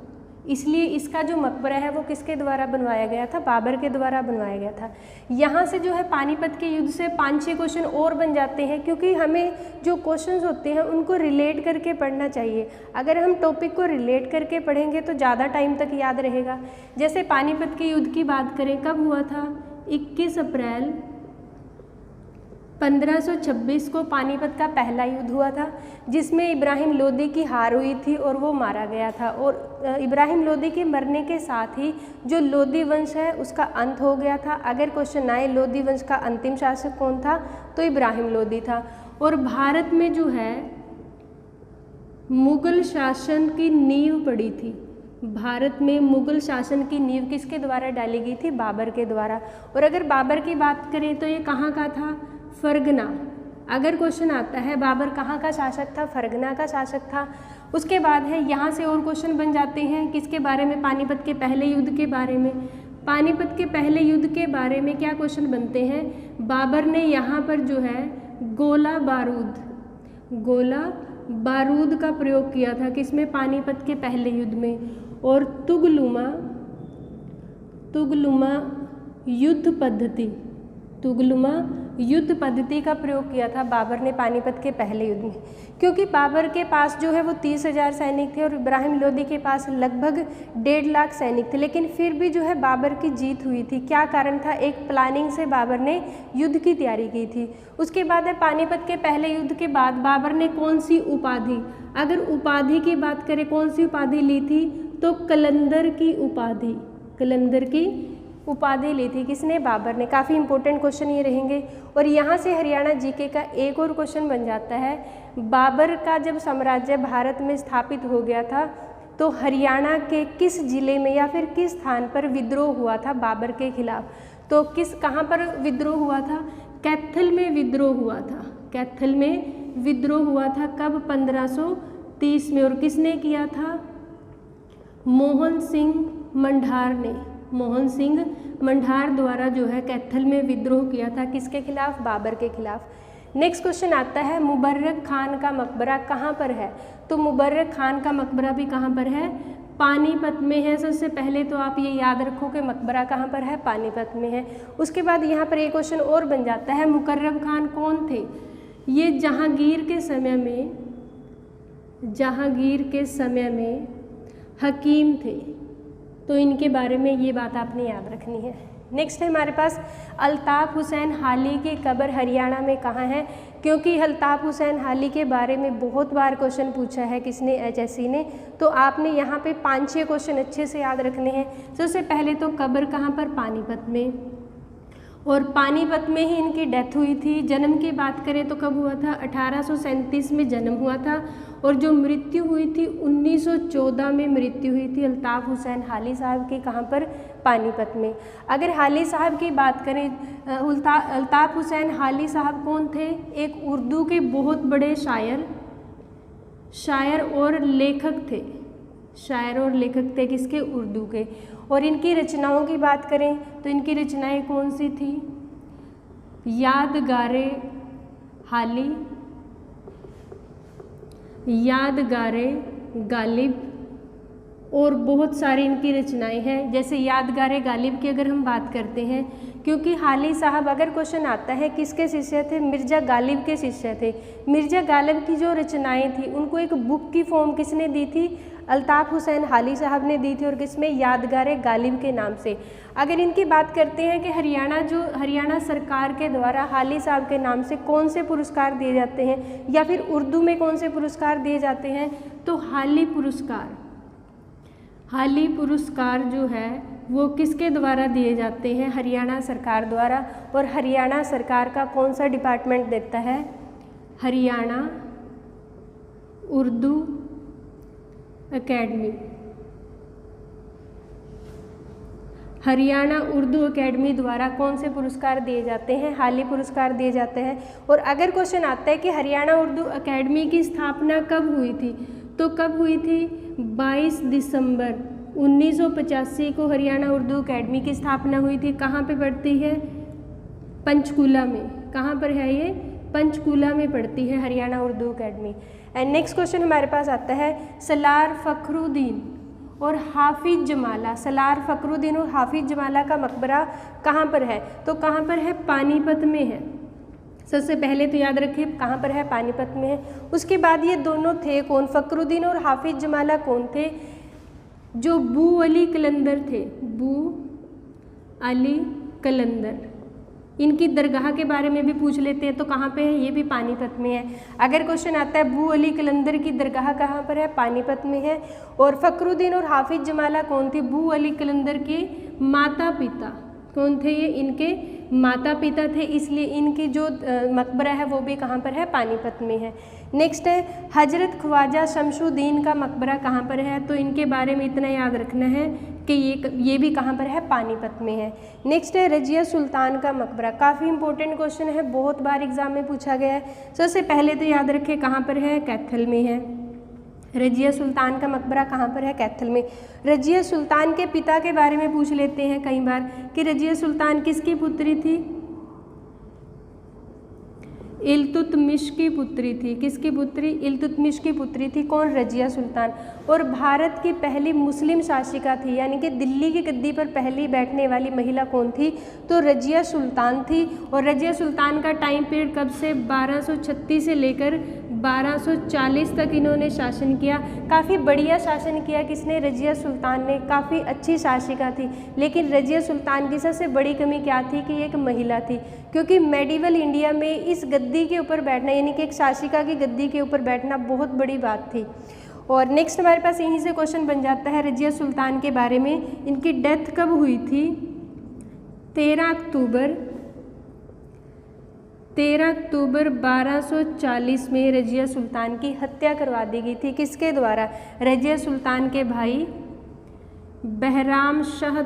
इसलिए इसका जो मकबरा है वो किसके द्वारा बनवाया गया था? बाबर के द्वारा बनवाया गया था। यहाँ से जो है पानीपत के युद्ध से 5-6 क्वेश्चन और बन जाते हैं, क्योंकि हमें जो क्वेश्चंस होते हैं उनको रिलेट करके पढ़ना चाहिए। अगर हम टॉपिक को रिलेट करके पढ़ेंगे तो ज़्यादा टाइम तक याद रहेगा। जैसे पानीपत के युद्ध की बात करें, कब हुआ था? 21 अप्रैल 1526 को पानीपत का पहला युद्ध हुआ था, जिसमें इब्राहिम लोदी की हार हुई थी और वो मारा गया था। और इब्राहिम लोदी के मरने के साथ ही जो लोदी वंश है उसका अंत हो गया था। अगर क्वेश्चन आए लोदी वंश का अंतिम शासक कौन था, तो इब्राहिम लोदी था। और भारत में जो है मुगल शासन की नींव पड़ी थी। भारत में मुगल शासन की नींव किसके द्वारा डाली गई थी? बाबर के द्वारा। और अगर बाबर की बात करें तो ये कहाँ का था? फरगना। अगर क्वेश्चन आता है बाबर कहाँ का शासक था? फरगना का शासक था। उसके बाद है यहाँ से और क्वेश्चन बन जाते हैं किसके बारे में? पानीपत के पहले युद्ध के बारे में। पानीपत के पहले युद्ध के बारे में क्या क्वेश्चन बनते हैं? बाबर ने यहाँ पर जो है गोला बारूद का प्रयोग किया था, किसमें? पानीपत के पहले युद्ध में। और तुगलुमा युद्ध पद्धति का प्रयोग किया था बाबर ने पानीपत के पहले युद्ध में। क्योंकि बाबर के पास जो है वो 30,000 सैनिक थे और इब्राहिम लोदी के पास लगभग 1.5 लाख सैनिक थे, लेकिन फिर भी जो है बाबर की जीत हुई थी। क्या कारण था? एक प्लानिंग से बाबर ने युद्ध की तैयारी की थी। उसके बाद है पानीपत के पहले युद्ध के बाद बाबर ने कौन सी उपाधि, अगर उपाधि की बात करें, कौन सी उपाधि ली थी? तो कलंदर की उपाधि ली थी। किसने? बाबर ने। काफ़ी इंपॉर्टेंट क्वेश्चन ये रहेंगे। और यहाँ से हरियाणा जीके का एक और क्वेश्चन बन जाता है, बाबर का जब साम्राज्य भारत में स्थापित हो गया था तो हरियाणा के किस जिले में या फिर किस स्थान पर विद्रोह हुआ था बाबर के खिलाफ? तो कहाँ पर विद्रोह हुआ था? कैथल में विद्रोह हुआ था। कब? 1530 में। और किसने किया था? मोहन सिंह मंडार ने। मोहन सिंह मंडार द्वारा जो है कैथल में विद्रोह किया था, किसके खिलाफ? बाबर के खिलाफ। नेक्स्ट क्वेश्चन आता है मुबर्रक खान का मकबरा कहाँ पर है? तो मुबर्रक खान का मकबरा भी कहाँ पर है? पानीपत में है। सबसे पहले तो आप ये याद रखो कि मकबरा कहाँ पर है? पानीपत में है। उसके बाद यहाँ पर एक क्वेश्चन और बन जाता है, मुकर्रम खान कौन थे? ये जहांगीर के समय में हकीम थे, तो इनके बारे में ये बात आपने याद रखनी है। नेक्स्ट है हमारे पास अल्ताफ़ हुसैन हाली की कब्र हरियाणा में कहाँ है? क्योंकि अल्ताफ़ हुसैन हाली के बारे में बहुत बार क्वेश्चन पूछा है किसने? HSC ने। तो आपने यहाँ पे 5-6 क्वेश्चन अच्छे से याद रखने हैं। सबसे पहले तो कब्र कहाँ पर? पानीपत में, और पानीपत में ही इनकी डेथ हुई थी। जन्म की बात करें तो कब हुआ था? 1837 में जन्म हुआ था, और जो मृत्यु हुई थी 1914 में मृत्यु हुई थी अल्ताफ़ हुसैन हाली साहब की। कहाँ पर? पानीपत में। अगर हाली साहब की बात करें, अल्ताफ़ हुसैन हाली साहब कौन थे? एक उर्दू के बहुत बड़े शायर और लेखक थे। शायर और लेखक थे किसके? उर्दू के। और इनकी रचनाओं की बात करें तो इनकी रचनाएं कौन सी थी? यादगारे हाली, यादगारे गालिब, और बहुत सारी इनकी रचनाएं हैं। जैसे यादगारे गालिब की अगर हम बात करते हैं, क्योंकि हाली साहब अगर क्वेश्चन आता है किसके शिष्य थे? मिर्ज़ा गालिब के शिष्य थे। मिर्ज़ा गालिब की जो रचनाएं थी उनको एक बुक की फॉर्म किसने दी थी? अल्ताफ़ हुसैन हाली साहब ने दी थी, और किसमें? यादगारे गालिब के नाम से। अगर इनकी बात करते हैं कि हरियाणा सरकार के द्वारा हाली साहब के नाम से कौन से पुरस्कार दिए जाते हैं, या फिर उर्दू में कौन से पुरस्कार दिए जाते हैं? तो हाली पुरस्कार जो है वो किसके द्वारा दिए जाते हैं? हरियाणा सरकार द्वारा। और हरियाणा सरकार का कौन सा डिपार्टमेंट देता है? हरियाणा उर्दू अकेडमी। हरियाणा उर्दू अकेडमी द्वारा कौन से पुरस्कार दिए जाते हैं? हाली पुरस्कार दिए जाते हैं। और अगर क्वेश्चन आता है कि हरियाणा उर्दू अकेडमी की स्थापना कब हुई थी, तो कब हुई थी? 22 दिसंबर 1985 को हरियाणा उर्दू अकेडमी की स्थापना हुई थी। कहाँ पे पड़ती है? पंचकूला में। कहाँ पर है ये? पंचकूला में पड़ती है Haryana Urdu academy. And next question हमारे पास आता है सलार फखरुद्दीन और हाफिज जमाला। सलार फखरुद्दीन और हाफिज जमाला का मकबरा कहाँ पर है? तो कहाँ पर है? पानीपत में है। सबसे पहले तो याद रखिए कहाँ पर है? पानीपत में है। उसके बाद ये दोनों थे कौन? फखरुद्दीन और हाफिज जमाला कौन थे? जो बू अली कलंदर थे। बू अली कलंदर, इनकी दरगाह के बारे में भी पूछ लेते हैं, तो कहाँ पे है? ये भी पानीपत में है। अगर क्वेश्चन आता है बू अली कलंदर की दरगाह कहाँ पर है? पानीपत में है। और फखरुद्दीन और हाफिज जमाला कौन थे? बू अली कलंदर के माता पिता। कौन थे ये? इनके माता पिता थे, इसलिए इनकी जो मकबरा है वो भी कहाँ पर है? पानीपत में है। नेक्स्ट है हजरत ख्वाजा शमशुद्दीन का मकबरा कहाँ पर है? तो इनके बारे में इतना याद रखना है कि ये भी कहाँ पर है? पानीपत में है। नेक्स्ट है रजिया सुल्तान का मकबरा। काफ़ी इंपॉर्टेंट क्वेश्चन है, बहुत बार एग्जाम में पूछा गया है। सबसे पहले तो याद रखें कहाँ पर है? कैथल में है। रजिया सुल्तान का मकबरा कहाँ पर है? कैथल में। रजिया सुल्तान के पिता के बारे में पूछ लेते हैं कई बार कि रजिया सुल्तान किसकी पुत्री थी? इल्तुतमिश की पुत्री थी। किसकी पुत्री? इल्तुतमिश की पुत्री थी। कौन? रजिया सुल्तान। और भारत की पहली मुस्लिम शासिका थी, यानी कि दिल्ली की गद्दी पर पहली बैठने वाली महिला कौन थी? तो रजिया सुल्तान थी। और रजिया सुल्तान का टाइम पीरियड कब से? 1236 से लेकर 1240 तक इन्होंने शासन किया। काफ़ी बढ़िया शासन किया किसने? रजिया सुल्तान ने। काफ़ी अच्छी शासिका थी। लेकिन रजिया सुल्तान की सबसे बड़ी कमी क्या थी? कि एक महिला थी, क्योंकि मेडिवल इंडिया में इस गद्दी के ऊपर बैठना, यानी कि एक शासिका की गद्दी के ऊपर बैठना बहुत बड़ी बात थी। और नेक्स्ट हमारे पास यहीं से क्वेश्चन बन जाता है रजिया सुल्तान के बारे में। इनकी डेथ कब हुई थी? 13 अक्टूबर 1240 में रजिया सुल्तान की हत्या करवा दी गई थी। किसके द्वारा? रजिया सुल्तान के भाई बहराम शाह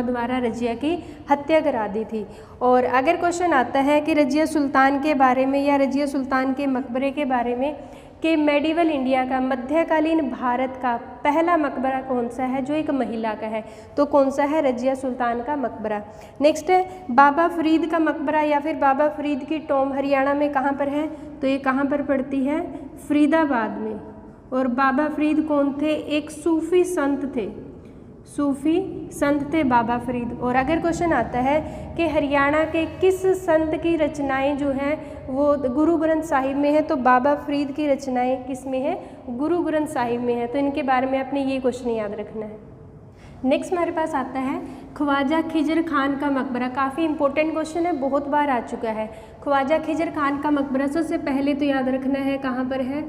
द्वारा रजिया की हत्या करा दी थी। और अगर क्वेश्चन आता है कि रजिया सुल्तान के बारे में या रजिया सुल्तान के मकबरे के बारे में कि मेडिवल इंडिया का, मध्यकालीन भारत का पहला मकबरा कौन सा है जो एक महिला का है, तो कौन सा है, रजिया सुल्तान का मकबरा। नेक्स्ट है बाबा फरीद का मकबरा या फिर बाबा फरीद की टॉम हरियाणा में कहाँ पर है, तो ये कहाँ पर पड़ती है, फरीदाबाद में। और बाबा फरीद कौन थे, एक सूफी संत थे, सूफी संत थे बाबा फरीद। और अगर क्वेश्चन आता है कि हरियाणा के किस संत की रचनाएं जो हैं वो गुरु ग्रंथ साहिब में है, तो बाबा फरीद की रचनाएं किस में है, गुरु ग्रंथ साहिब में है। तो इनके बारे में आपने ये क्वेश्चन याद रखना है। नेक्स्ट हमारे पास आता है ख्वाजा खिजर खान का मकबरा। काफ़ी इंपॉर्टेंट क्वेश्चन है, बहुत बार आ चुका है। ख्वाजा खिजर खान का मकबरा सबसे पहले तो याद रखना है कहाँ पर है,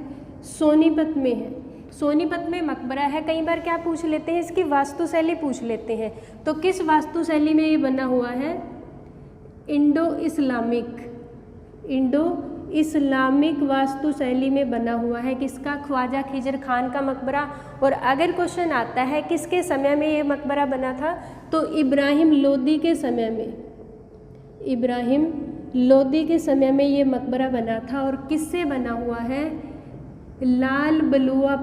सोनीपत में है। सोनीपत में मकबरा है। कई बार क्या पूछ लेते हैं, इसकी वास्तुशैली पूछ लेते हैं, तो किस वास्तुशैली में ये बना हुआ है, इंडो इस्लामिक वास्तुशैली में बना हुआ है। किसका, ख्वाजा खिजर खान का मकबरा। और अगर क्वेश्चन आता है किसके समय में ये मकबरा बना था, तो इब्राहिम लोदी के समय में, इब्राहिम लोदी के समय में ये मकबरा बना था। और किससे बना हुआ है, लाल बलुआ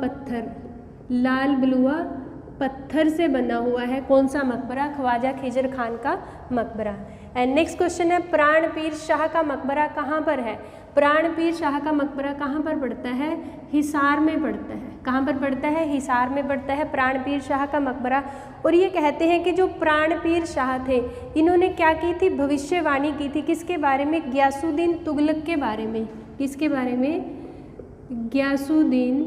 पत्थर से बना हुआ है। कौन सा मकबरा, ख्वाजा खिजर खान का मकबरा। एंड नेक्स्ट क्वेश्चन है प्राणपीर शाह का मकबरा कहाँ पर है। प्राणपीर शाह का मकबरा कहाँ पर पड़ता है, हिसार में पड़ता है। कहाँ पर पड़ता है, हिसार में पड़ता है प्राणपीर शाह का मकबरा। और ये कहते हैं कि जो प्राणपीर शाह थे इन्होंने क्या की थी, भविष्यवाणी की थी। किसके बारे में, गयासुद्दीन तुगलक के बारे में। किसके बारे में, गयासुद्दीन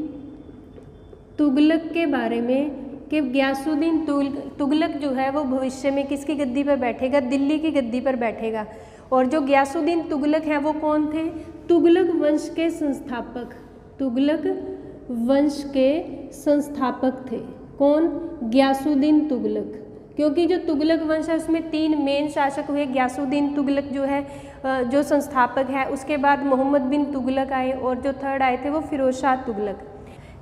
तुगलक के बारे में, कि गयासुद्दीन तुगलक जो है वो भविष्य में किसकी गद्दी पर बैठेगा, दिल्ली की गद्दी पर बैठेगा। और जो गयासुद्दीन तुगलक हैं वो कौन थे, तुगलक वंश के संस्थापक, तुगलक वंश के संस्थापक थे। कौन, गयासुद्दीन तुगलक। क्योंकि जो तुगलक वंश है उसमें 3 मेन शासक हुए। गयासुद्दीन तुगलक जो है जो संस्थापक है, उसके बाद मोहम्मद बिन तुगलक आए, और जो थर्ड आए थे वो फिरोज शाह तुगलक।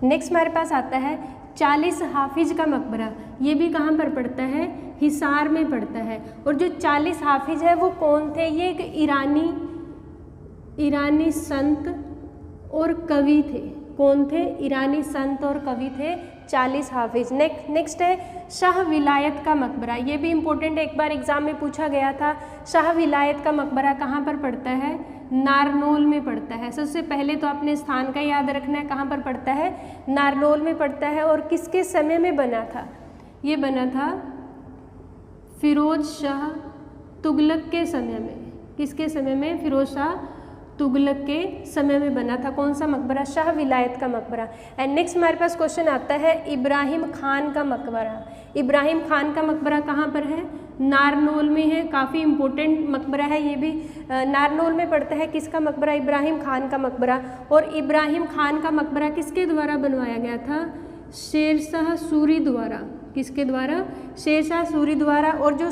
नेक्स्ट हमारे पास आता है 40 हाफिज का मकबरा। ये भी कहाँ पर पड़ता है, हिसार में पड़ता है। और जो 40 हाफिज है वो कौन थे, ये एक ईरानी संत और कवि थे। कौन थे, ईरानी संत और कवि थे 40 हाफिज। नेक्स्ट है शाह विलायत का मकबरा। ये भी इम्पोर्टेंट, एक बार एग्जाम में पूछा गया था। शाह विलायत का मकबरा कहाँ पर पड़ता है, नारनौल में पड़ता है। सबसे पहले तो आपने स्थान का याद रखना है, कहाँ पर पड़ता है, नारनौल में पड़ता है। और किसके समय में बना था, ये बना था फिरोज शाह तुगलक के समय में। किसके समय में, फिरोज शाह तुगलक के समय में बना था। कौन सा मकबरा, शाह विलायत का मकबरा। एंड नेक्स्ट हमारे पास क्वेश्चन आता है इब्राहिम खान का मकबरा। इब्राहिम खान का मकबरा कहाँ पर है, नारनौल में है। काफ़ी इम्पोर्टेंट मकबरा है ये भी, नारनौल में पड़ता है। किसका मकबरा, इब्राहिम खान का मकबरा। और इब्राहिम खान का मकबरा किसके द्वारा बनवाया गया था, शेरशाह सूरी द्वारा। किसके द्वारा, शेरशाह सूरी द्वारा। और जो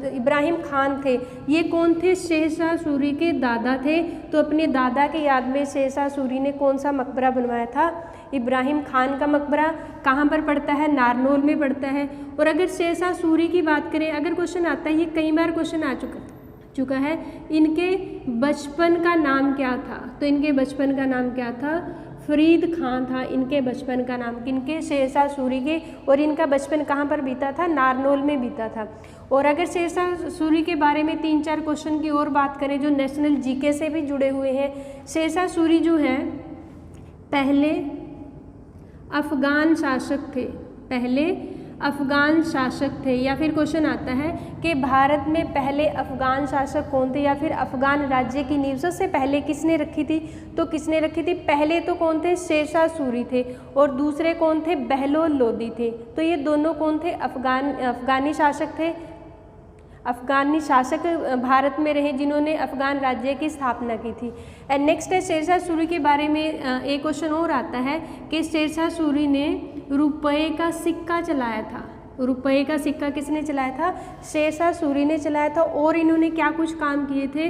इब्राहिम खान थे ये कौन थे, शेरशाह सूरी के दादा थे। तो अपने दादा के याद में शेरशाह सूरी ने कौन सा मकबरा बनवाया था, इब्राहिम खान का मकबरा। कहाँ पर पड़ता है, नारनौल में पड़ता है। और अगर शेरशाह सूरी की बात करें, अगर क्वेश्चन आता है, ये कई बार क्वेश्चन आ चुका है, इनके बचपन का नाम क्या था, तो इनके बचपन का नाम क्या था, फरीद खान था इनके बचपन का नाम। किनके, शेरशाह सूरी के। और इनका बचपन कहाँ पर बीता था, नारनौल में बीता था। और अगर शेरशाह सूरी के बारे में 3-4 क्वेश्चन की और बात करें जो नेशनल जीके से भी जुड़े हुए हैं, शेरशाह सूरी जो है पहले अफगान शासक थे, पहले अफगान शासक थे। या फिर क्वेश्चन आता है कि भारत में पहले अफगान शासक कौन थे, या फिर अफगान राज्य की नींव सबसे पहले किसने रखी थी, तो किसने रखी थी, पहले तो कौन थे, शेरशाह सूरी थे। और दूसरे कौन थे, बहलोल लोदी थे। तो ये दोनों कौन थे, अफगानी शासक थे। अफगानी शासक भारत में रहे जिन्होंने अफगान राज्य की स्थापना की थी। एंड नेक्स्ट है शेरशाह सूरी के बारे में एक क्वेश्चन और आता है कि शेरशाह सूरी ने रुपये का सिक्का चलाया था। रुपये का सिक्का किसने चलाया था, शेरशाह सूरी ने चलाया था। और इन्होंने क्या कुछ काम किए थे,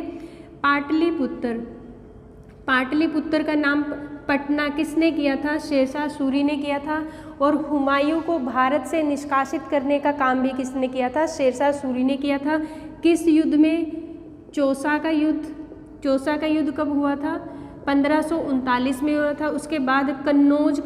पाटलिपुत्र का नाम पटना किसने किया था, शेरशाह सूरी ने किया था। और हुमायूं को भारत से निष्कासित करने का काम भी किसने किया था, शेरशाह सूरी ने किया था। किस युद्ध में, चौसा का युद्ध। चौसा का युद्ध कब हुआ था, 1539 में हुआ था। उसके बाद कन्नौज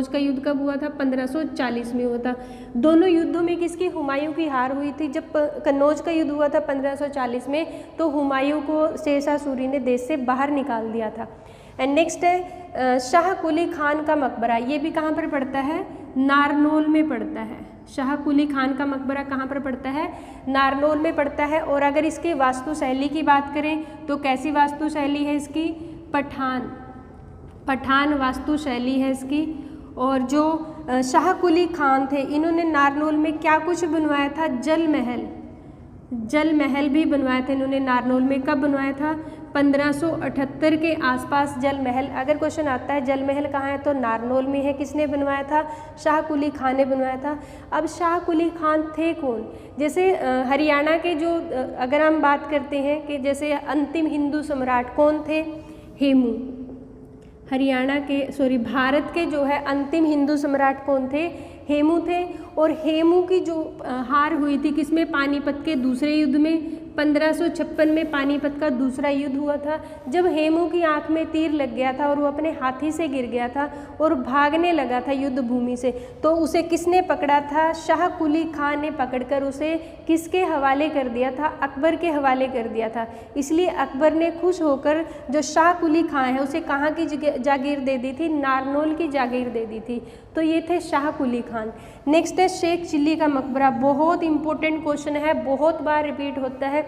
का युद्ध कब हुआ था? 1540 में हुआ था। दोनों युद्धों में किसकी? हुमायूं की हार हुई थी। जब कन्नौज का युद्ध हुआ था 1540 में, तो हुमायूं को शेरशाह सूरी ने देश से बाहर निकाल दिया था। एंड नेक्स्ट है शाह कुली खान का मकबरा। ये भी कहाँ पर पड़ता है? नारनौल में पड़ता है। शाह कुली खान का मकबरा कहाँ पर पड़ता है? नारनौल में पड़ता है। और अगर इसकी वास्तुशैली की बात करें तो कैसी वास्तुशैली है इसकी? पठान वास्तुशैली है इसकी। और जो शाह कुली खान थे, इन्होंने नारनौल में क्या कुछ बनवाया था? जल महल भी बनवाया था इन्होंने नारनौल में। कब बनवाया था? 1578 के आसपास जल महल। अगर क्वेश्चन आता है जल महल कहाँ है तो नारनौल में है। किसने बनवाया था? शाह कुली खान ने बनवाया था। अब शाह कुली खान थे कौन? जैसे हरियाणा के जो अगर हम बात करते हैं कि जैसे अंतिम हिंदू सम्राट कौन थे? हेमू। भारत के जो है अंतिम हिंदू सम्राट कौन थे? हेमू थे। और हेमू की जो हार हुई थी किसमें? पानीपत के दूसरे युद्ध में। 1556 में पानीपत का दूसरा युद्ध हुआ था, जब हेमू की आंख में तीर लग गया था और वो अपने हाथी से गिर गया था और भागने लगा था युद्ध भूमि से। तो उसे किसने पकड़ा था? शाह कुली खान ने पकड़कर उसे किसके हवाले कर दिया था? अकबर के हवाले कर दिया था। इसलिए अकबर ने खुश होकर जो शाह कुली खान है उसे कहाँ की जागीर दे दी थी? नारनौल की जागीर दे दी थी। तो ये थे शाह कुली खान। नेक्स्ट है शेख चिल्ली का मकबरा। बहुत इंपॉर्टेंट क्वेश्चन है, बहुत बार रिपीट होता है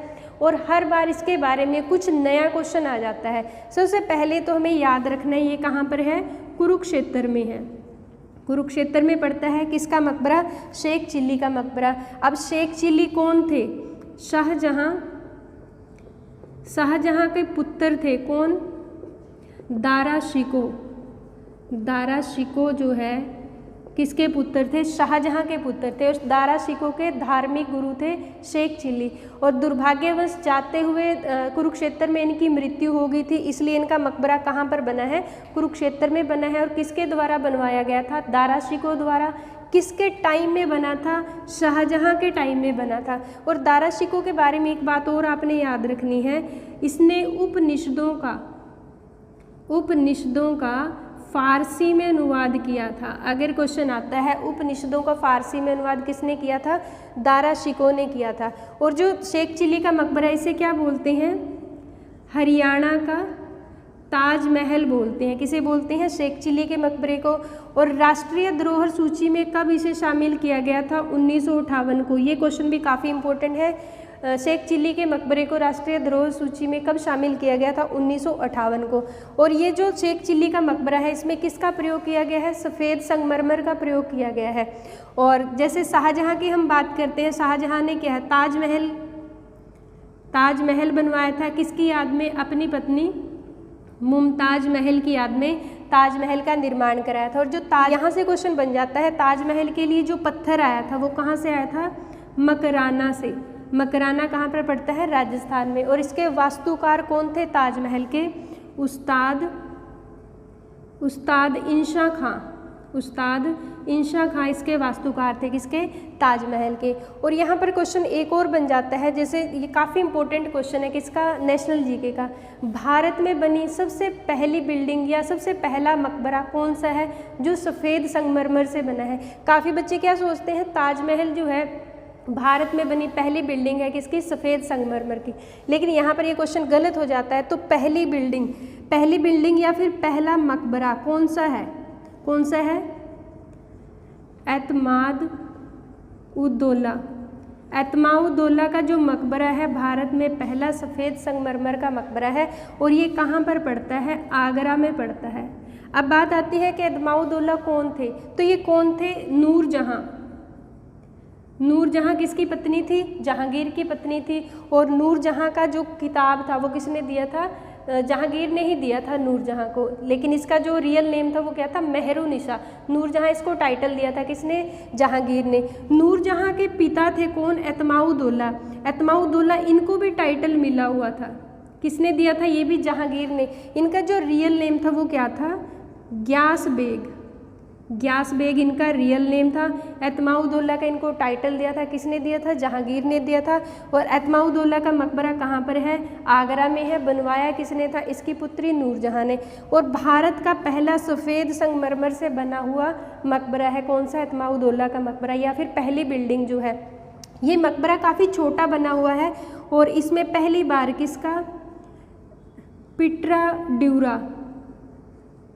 और हर बार इसके बारे में कुछ नया क्वेश्चन आ जाता है। सबसे पहले तो हमें याद रखना है ये कहाँ पर है? कुरुक्षेत्र में है। कुरुक्षेत्र में पड़ता है किसका मकबरा? शेख चिल्ली का मकबरा। अब शेख चिल्ली कौन थे? शाहजहां के पुत्र थे। कौन? दारा शिको जो है किसके पुत्र थे? शाहजहां के पुत्र थे। और दारा शिको के धार्मिक गुरु थे शेख चिल्ली। और दुर्भाग्यवश जाते हुए कुरुक्षेत्र में इनकी मृत्यु हो गई थी, इसलिए इनका मकबरा कहाँ पर बना है? कुरुक्षेत्र में बना है। और किसके द्वारा बनवाया गया था? दारा शिको द्वारा। किसके टाइम में बना था? शाहजहां के टाइम में बना था। और दारा शिको के बारे में एक बात और आपने याद रखनी है, इसने उपनिषदों का फारसी में अनुवाद किया था। अगर क्वेश्चन आता है उपनिषदों का फारसी में अनुवाद किसने किया था? दारा शिको ने किया था। और जो शेख चिल्ली का मकबरा इसे क्या बोलते हैं? हरियाणा का ताजमहल बोलते हैं। किसे बोलते हैं? शेख चिल्ली के मकबरे को। और राष्ट्रीय धरोहर सूची में कब इसे शामिल किया गया था? 1958 को। ये क्वेश्चन भी काफ़ी इंपॉर्टेंट है। शेख चिल्ली के मकबरे को राष्ट्रीय धरोहर सूची में कब शामिल किया गया था? 1958 को। और ये जो शेख चिल्ली का मकबरा है इसमें किसका प्रयोग किया गया है? सफ़ेद संगमरमर का प्रयोग किया गया है। और जैसे शाहजहां की हम बात करते हैं, शाहजहां ने क्या है? ताजमहल बनवाया था। किसकी याद में? अपनी पत्नी मुमताज महल की याद में ताजमहल का निर्माण कराया था। और जो यहाँ से क्वेश्चन बन जाता है, ताजमहल के लिए जो पत्थर आया था वो कहाँ से आया था? मकराना से। मकराना कहाँ पर पड़ता है? राजस्थान में। और इसके वास्तुकार कौन थे? ताजमहल के उस्ताद इंशा खां इसके वास्तुकार थे। किसके? ताजमहल के। और यहाँ पर क्वेश्चन एक और बन जाता है, जैसे ये काफ़ी इंपॉर्टेंट क्वेश्चन है किसका? नेशनल जीके का। भारत में बनी सबसे पहली बिल्डिंग या सबसे पहला मकबरा कौन सा है जो सफ़ेद संगमरमर से बना है? काफ़ी बच्चे क्या सोचते हैं, ताजमहल जो है भारत में बनी पहली बिल्डिंग है किसकी? सफ़ेद संगमरमर की। लेकिन यहाँ पर ये क्वेश्चन गलत हो जाता है। तो पहली बिल्डिंग या फिर पहला मकबरा कौन सा है? एतमाउद्दौला का जो मकबरा है भारत में पहला सफ़ेद संगमरमर का मकबरा है। और ये कहाँ पर पड़ता है? आगरा में पड़ता है। अब बात आती है कि एतमाउद्दौला कौन थे? तो ये कौन थे? नूरजहाँ किसकी पत्नी थी? जहांगीर की पत्नी थी। और नूरजहाँ का जो खिताब था वो किसने दिया था? जहांगीर ने ही दिया था नूरजहाँ को। लेकिन इसका जो रियल नेम था वो क्या था? मेहरुनिसा। नूरजहाँ इसको टाइटल दिया था किसने? जहांगीर ने। नूरजहाँ के पिता थे कौन? एतमाउद्दौला इनको भी टाइटल मिला हुआ था। किसने दिया था? ये भी जहांगीर ने। इनका जो रियल नेम था वो क्या था? ग्यास बेग इनका रियल नेम था। एतमाउद्दौला का इनको टाइटल दिया था, किसने दिया था? जहांगीर ने दिया था। और एतमाउद्दौला का मकबरा कहाँ पर है? आगरा में है। बनवाया किसने था? इसकी पुत्री नूरजहां ने। और भारत का पहला सफ़ेद संगमरमर से बना हुआ मकबरा है कौन सा? एतमाउद्दौला का मकबरा, या फिर पहली बिल्डिंग जो है। ये मकबरा काफ़ी छोटा बना हुआ है और इसमें पहली बार किसका?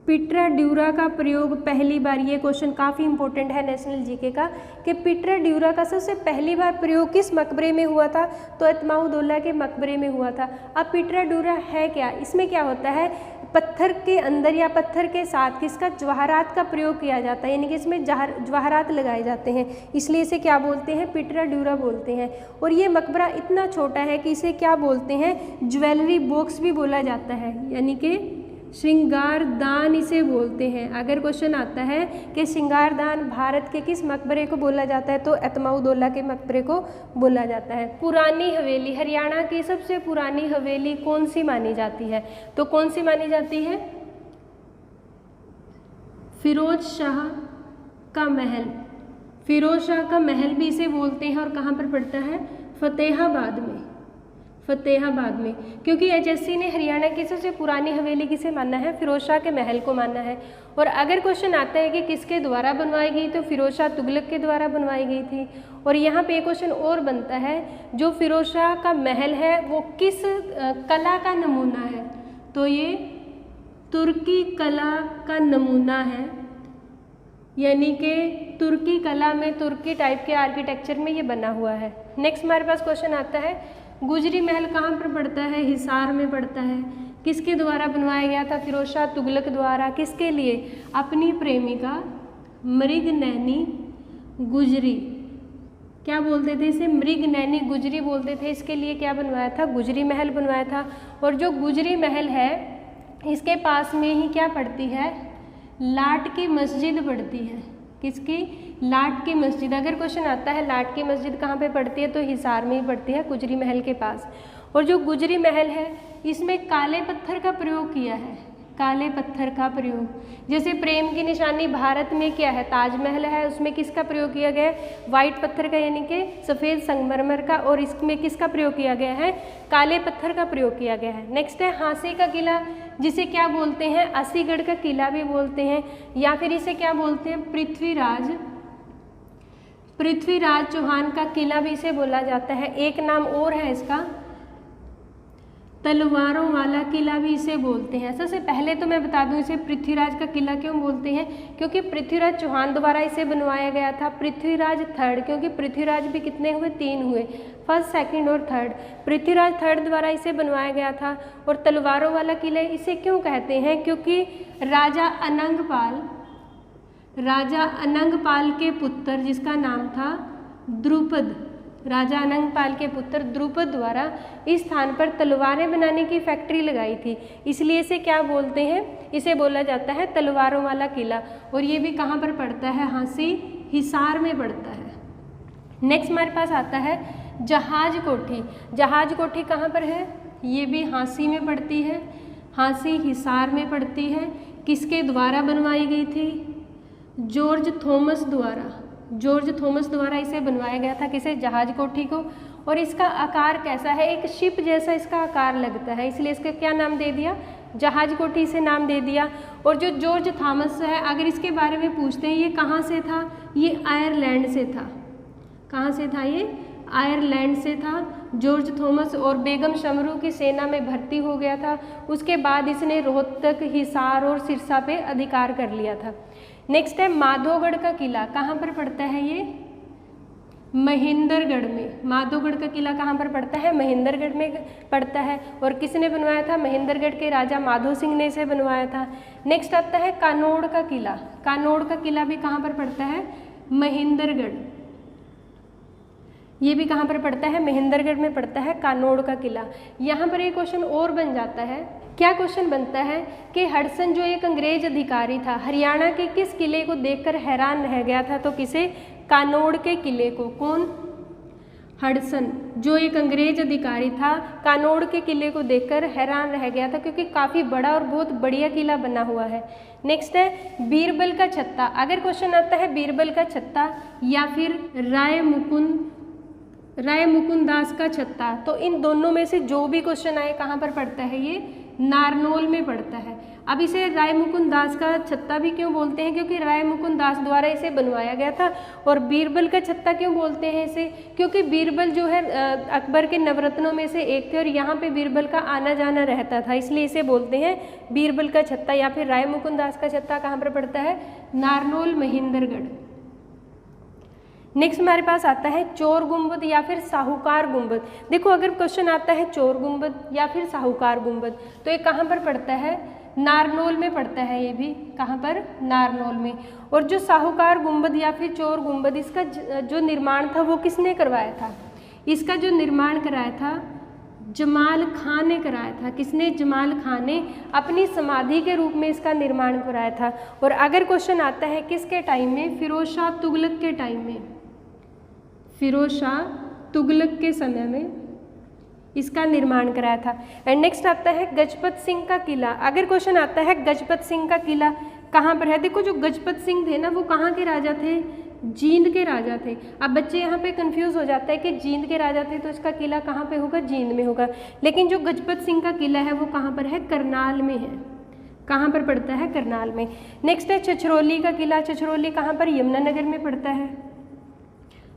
पिट्रा ड्यूरा का प्रयोग पहली बार, ये क्वेश्चन काफ़ी इंपॉर्टेंट है नेशनल जीके का, कि पिट्रा ड्यूरा का सबसे पहली बार प्रयोग किस मकबरे में हुआ था? तो एतमाउद्दौला के मकबरे में हुआ था। अब पिट्रा ड्यूरा है क्या? इसमें क्या होता है? पत्थर के अंदर या पत्थर के साथ किसका? जवाहरात का प्रयोग किया जाता है, यानी कि इसमें जवाहरात लगाए जाते हैं, इसलिए इसे क्या बोलते हैं? पिट्रा ड्यूरा बोलते हैं। और ये मकबरा इतना छोटा है कि इसे क्या बोलते हैं? ज्वेलरी बॉक्स भी बोला जाता है, यानी कि श्रृंगारदान इसे बोलते हैं। अगर क्वेश्चन आता है कि श्रृंगारदान भारत के किस मकबरे को बोला जाता है, तो एतमाउद्दौला के मकबरे को बोला जाता है। पुरानी हवेली, हरियाणा की सबसे पुरानी हवेली कौन सी मानी जाती है? तो कौन सी मानी जाती है? फिरोज शाह का महल। फिरोज शाह का महल भी इसे बोलते हैं। और कहाँ पर पड़ता है? फतेहाबाद में। क्योंकि एचएससी ने हरियाणा की सबसे पुरानी हवेली किसे माना है? फिरोज शाह के महल को माना है। और अगर क्वेश्चन आता है कि किसके द्वारा बनवाई गई, तो फिरोज शाह तुगलक के द्वारा बनवाई गई थी। और यहाँ पे क्वेश्चन और बनता है, जो फिरोज शाह का महल है वो किस कला का नमूना है? तो ये तुर्की कला का नमूना है, यानी कि तुर्की कला में, तुर्की टाइप के आर्किटेक्चर में ये बना हुआ है। नेक्स्ट हमारे पास क्वेश्चन आता है, गुजरी महल कहाँ पर पड़ता है? हिसार में पड़ता है। किसके द्वारा बनवाया गया था? फिरोज शाह तुगलक द्वारा। किसके लिए? अपनी प्रेमिका मृगनैनी गुजरी, क्या बोलते थे इसे? मृगनैनी गुजरी बोलते थे। इसके लिए क्या बनवाया था? गुजरी महल बनवाया था। और जो गुजरी महल है इसके पास में ही क्या पड़ती है? लाट की मस्जिद पड़ती है। किसकी? लाट की मस्जिद। अगर क्वेश्चन आता है लाट की मस्जिद कहाँ पे पड़ती है, तो हिसार में ही पड़ती है, गुजरी महल के पास। और जो गुजरी महल है इसमें काले पत्थर का प्रयोग किया है, काले पत्थर का प्रयोग। जैसे प्रेम की निशानी भारत में क्या है? ताजमहल है, उसमें किसका प्रयोग किया गया है? वाइट पत्थर का, यानी कि सफ़ेद संगमरमर का। और इसमें किसका प्रयोग किया गया है? काले पत्थर का प्रयोग किया गया है। नेक्स्ट है हाँसी का किला, जिसे क्या बोलते हैं? असीगढ़ का किला भी बोलते हैं, या फिर इसे क्या बोलते हैं? पृथ्वीराज चौहान का किला भी इसे बोला जाता है। एक नाम और है इसका, तलवारों वाला किला भी इसे बोलते हैं। सबसे पहले तो मैं बता दूं इसे पृथ्वीराज का किला क्यों बोलते हैं, क्योंकि पृथ्वीराज चौहान द्वारा इसे बनवाया गया था। पृथ्वीराज थर्ड, क्योंकि पृथ्वीराज भी कितने हुए? 3 हुए, फर्स्ट, सेकंड और थर्ड। पृथ्वीराज थर्ड द्वारा इसे बनवाया गया था। और तलवारों वाला किला इसे क्यों कहते हैं? क्योंकि राजा अनंगपाल के पुत्र, जिसका नाम था द्रुपद, राजा अनंगपाल के पुत्र द्रुपद द्वारा इस स्थान पर तलवारें बनाने की फैक्ट्री लगाई थी, इसलिए इसे क्या बोलते हैं? इसे बोला जाता है तलवारों वाला किला। और ये भी कहाँ पर पड़ता है? हाँसी, हिसार में पड़ता है। नेक्स्ट हमारे पास आता है जहाज कोठी। जहाज कोठी कहाँ पर है? ये भी हाँसी में पड़ती है, हाँसी हिसार में पड़ती है। किसके द्वारा बनवाई गई थी? जॉर्ज थॉमस द्वारा इसे बनवाया गया था। किसे? जहाज कोठी को। और इसका आकार कैसा है? एक शिप जैसा इसका आकार लगता है, इसलिए इसका क्या नाम दे दिया? जहाज कोठी से नाम दे दिया। और जो जॉर्ज थॉमस है, अगर इसके बारे में पूछते हैं ये कहाँ से था? ये आयरलैंड से था। कहाँ से था ये? आयरलैंड से था जॉर्ज थॉमस। और बेगम शमरू की सेना में भर्ती हो गया था। उसके बाद इसने रोहतक, हिसार और सिरसा पे अधिकार कर लिया था। नेक्स्ट है माधोगढ़ का किला। कहाँ पर पड़ता है ये? महेंद्रगढ़ में। माधोगढ़ का किला कहाँ पर पड़ता है? महेंद्रगढ़ में पड़ता है। और किसने बनवाया था? महेंद्रगढ़ के राजा माधो सिंह ने इसे बनवाया था। नेक्स्ट आता है कानोड़ का किला। कानोड़ का किला भी कहाँ पर पड़ता है? महेंद्रगढ़। ये भी कहाँ पर पड़ता है? महेंद्रगढ़ में पड़ता है कानोड़ का किला। यहाँ पर एक क्वेश्चन और बन जाता है। क्या क्वेश्चन बनता है कि हडसन जो एक अंग्रेज अधिकारी था, हरियाणा के किस किले को देखकर हैरान रह गया था? तो किसे? कानोड़ के किले को। कौन? हडसन। जो एक अंग्रेज अधिकारी था, कानौड़ के किले को देखकर हैरान रह गया था, क्योंकि काफ़ी बड़ा और बहुत बढ़िया किला बना हुआ है। नेक्स्ट है बीरबल का छत्ता। अगर क्वेश्चन आता है बीरबल का छत्ता या फिर राय मुकुंद दास का छत्ता, तो इन दोनों में से जो भी क्वेश्चन आए कहाँ पर पड़ता है, ये नारनौल में पड़ता है। अब इसे राय मुकुंद दास का छत्ता भी क्यों बोलते हैं, क्योंकि राय मुकुंद दास द्वारा इसे बनवाया गया था। और बीरबल का छत्ता क्यों बोलते हैं इसे, क्योंकि बीरबल जो है अकबर के नवरत्नों में से एक थे और यहाँ पे बीरबल का आना जाना रहता था, इसलिए इसे बोलते हैं बीरबल का छत्ता या फिर राय मुकुंद दास का छत्ता। कहाँ पर पड़ता है, नारनौल महेंद्रगढ़। नेक्स्ट हमारे पास आता है चोर गुंबद या फिर साहूकार गुंबद। देखो अगर क्वेश्चन आता है चोर गुंबद या फिर साहूकार गुंबद, तो ये कहाँ पर पड़ता है, नारनौल में पड़ता है। ये भी कहाँ पर, नारनौल में। और जो साहूकार गुंबद या फिर चोर गुंबद, इसका जो निर्माण था वो किसने करवाया था, इसका जो निर्माण कराया था जमाल खान ने कराया था। किसने, जमाल खान ने अपनी समाधि के रूप में इसका निर्माण कराया था। और अगर क्वेश्चन आता है किसके टाइम में, फिरोज शाह तुगलक के टाइम में, फिरोज शाह तुगलक के समय में इसका निर्माण कराया था। एंड नेक्स्ट आता है गजपत सिंह का किला। अगर क्वेश्चन आता है गजपत सिंह का किला कहाँ पर है, देखो जो गजपत सिंह थे ना वो कहाँ के राजा थे, जींद के राजा थे। अब बच्चे यहाँ पे कंफ्यूज हो जाता है कि जींद के राजा थे तो इसका किला कहाँ पे होगा, जींद में होगा। लेकिन जो गजपत सिंह का किला है वो कहाँ पर है, करनाल में है। कहाँ पर पड़ता है, करनाल में। नेक्स्ट है छछरौली का किला। छछरौली कहाँ पर, यमुनानगर में पड़ता है,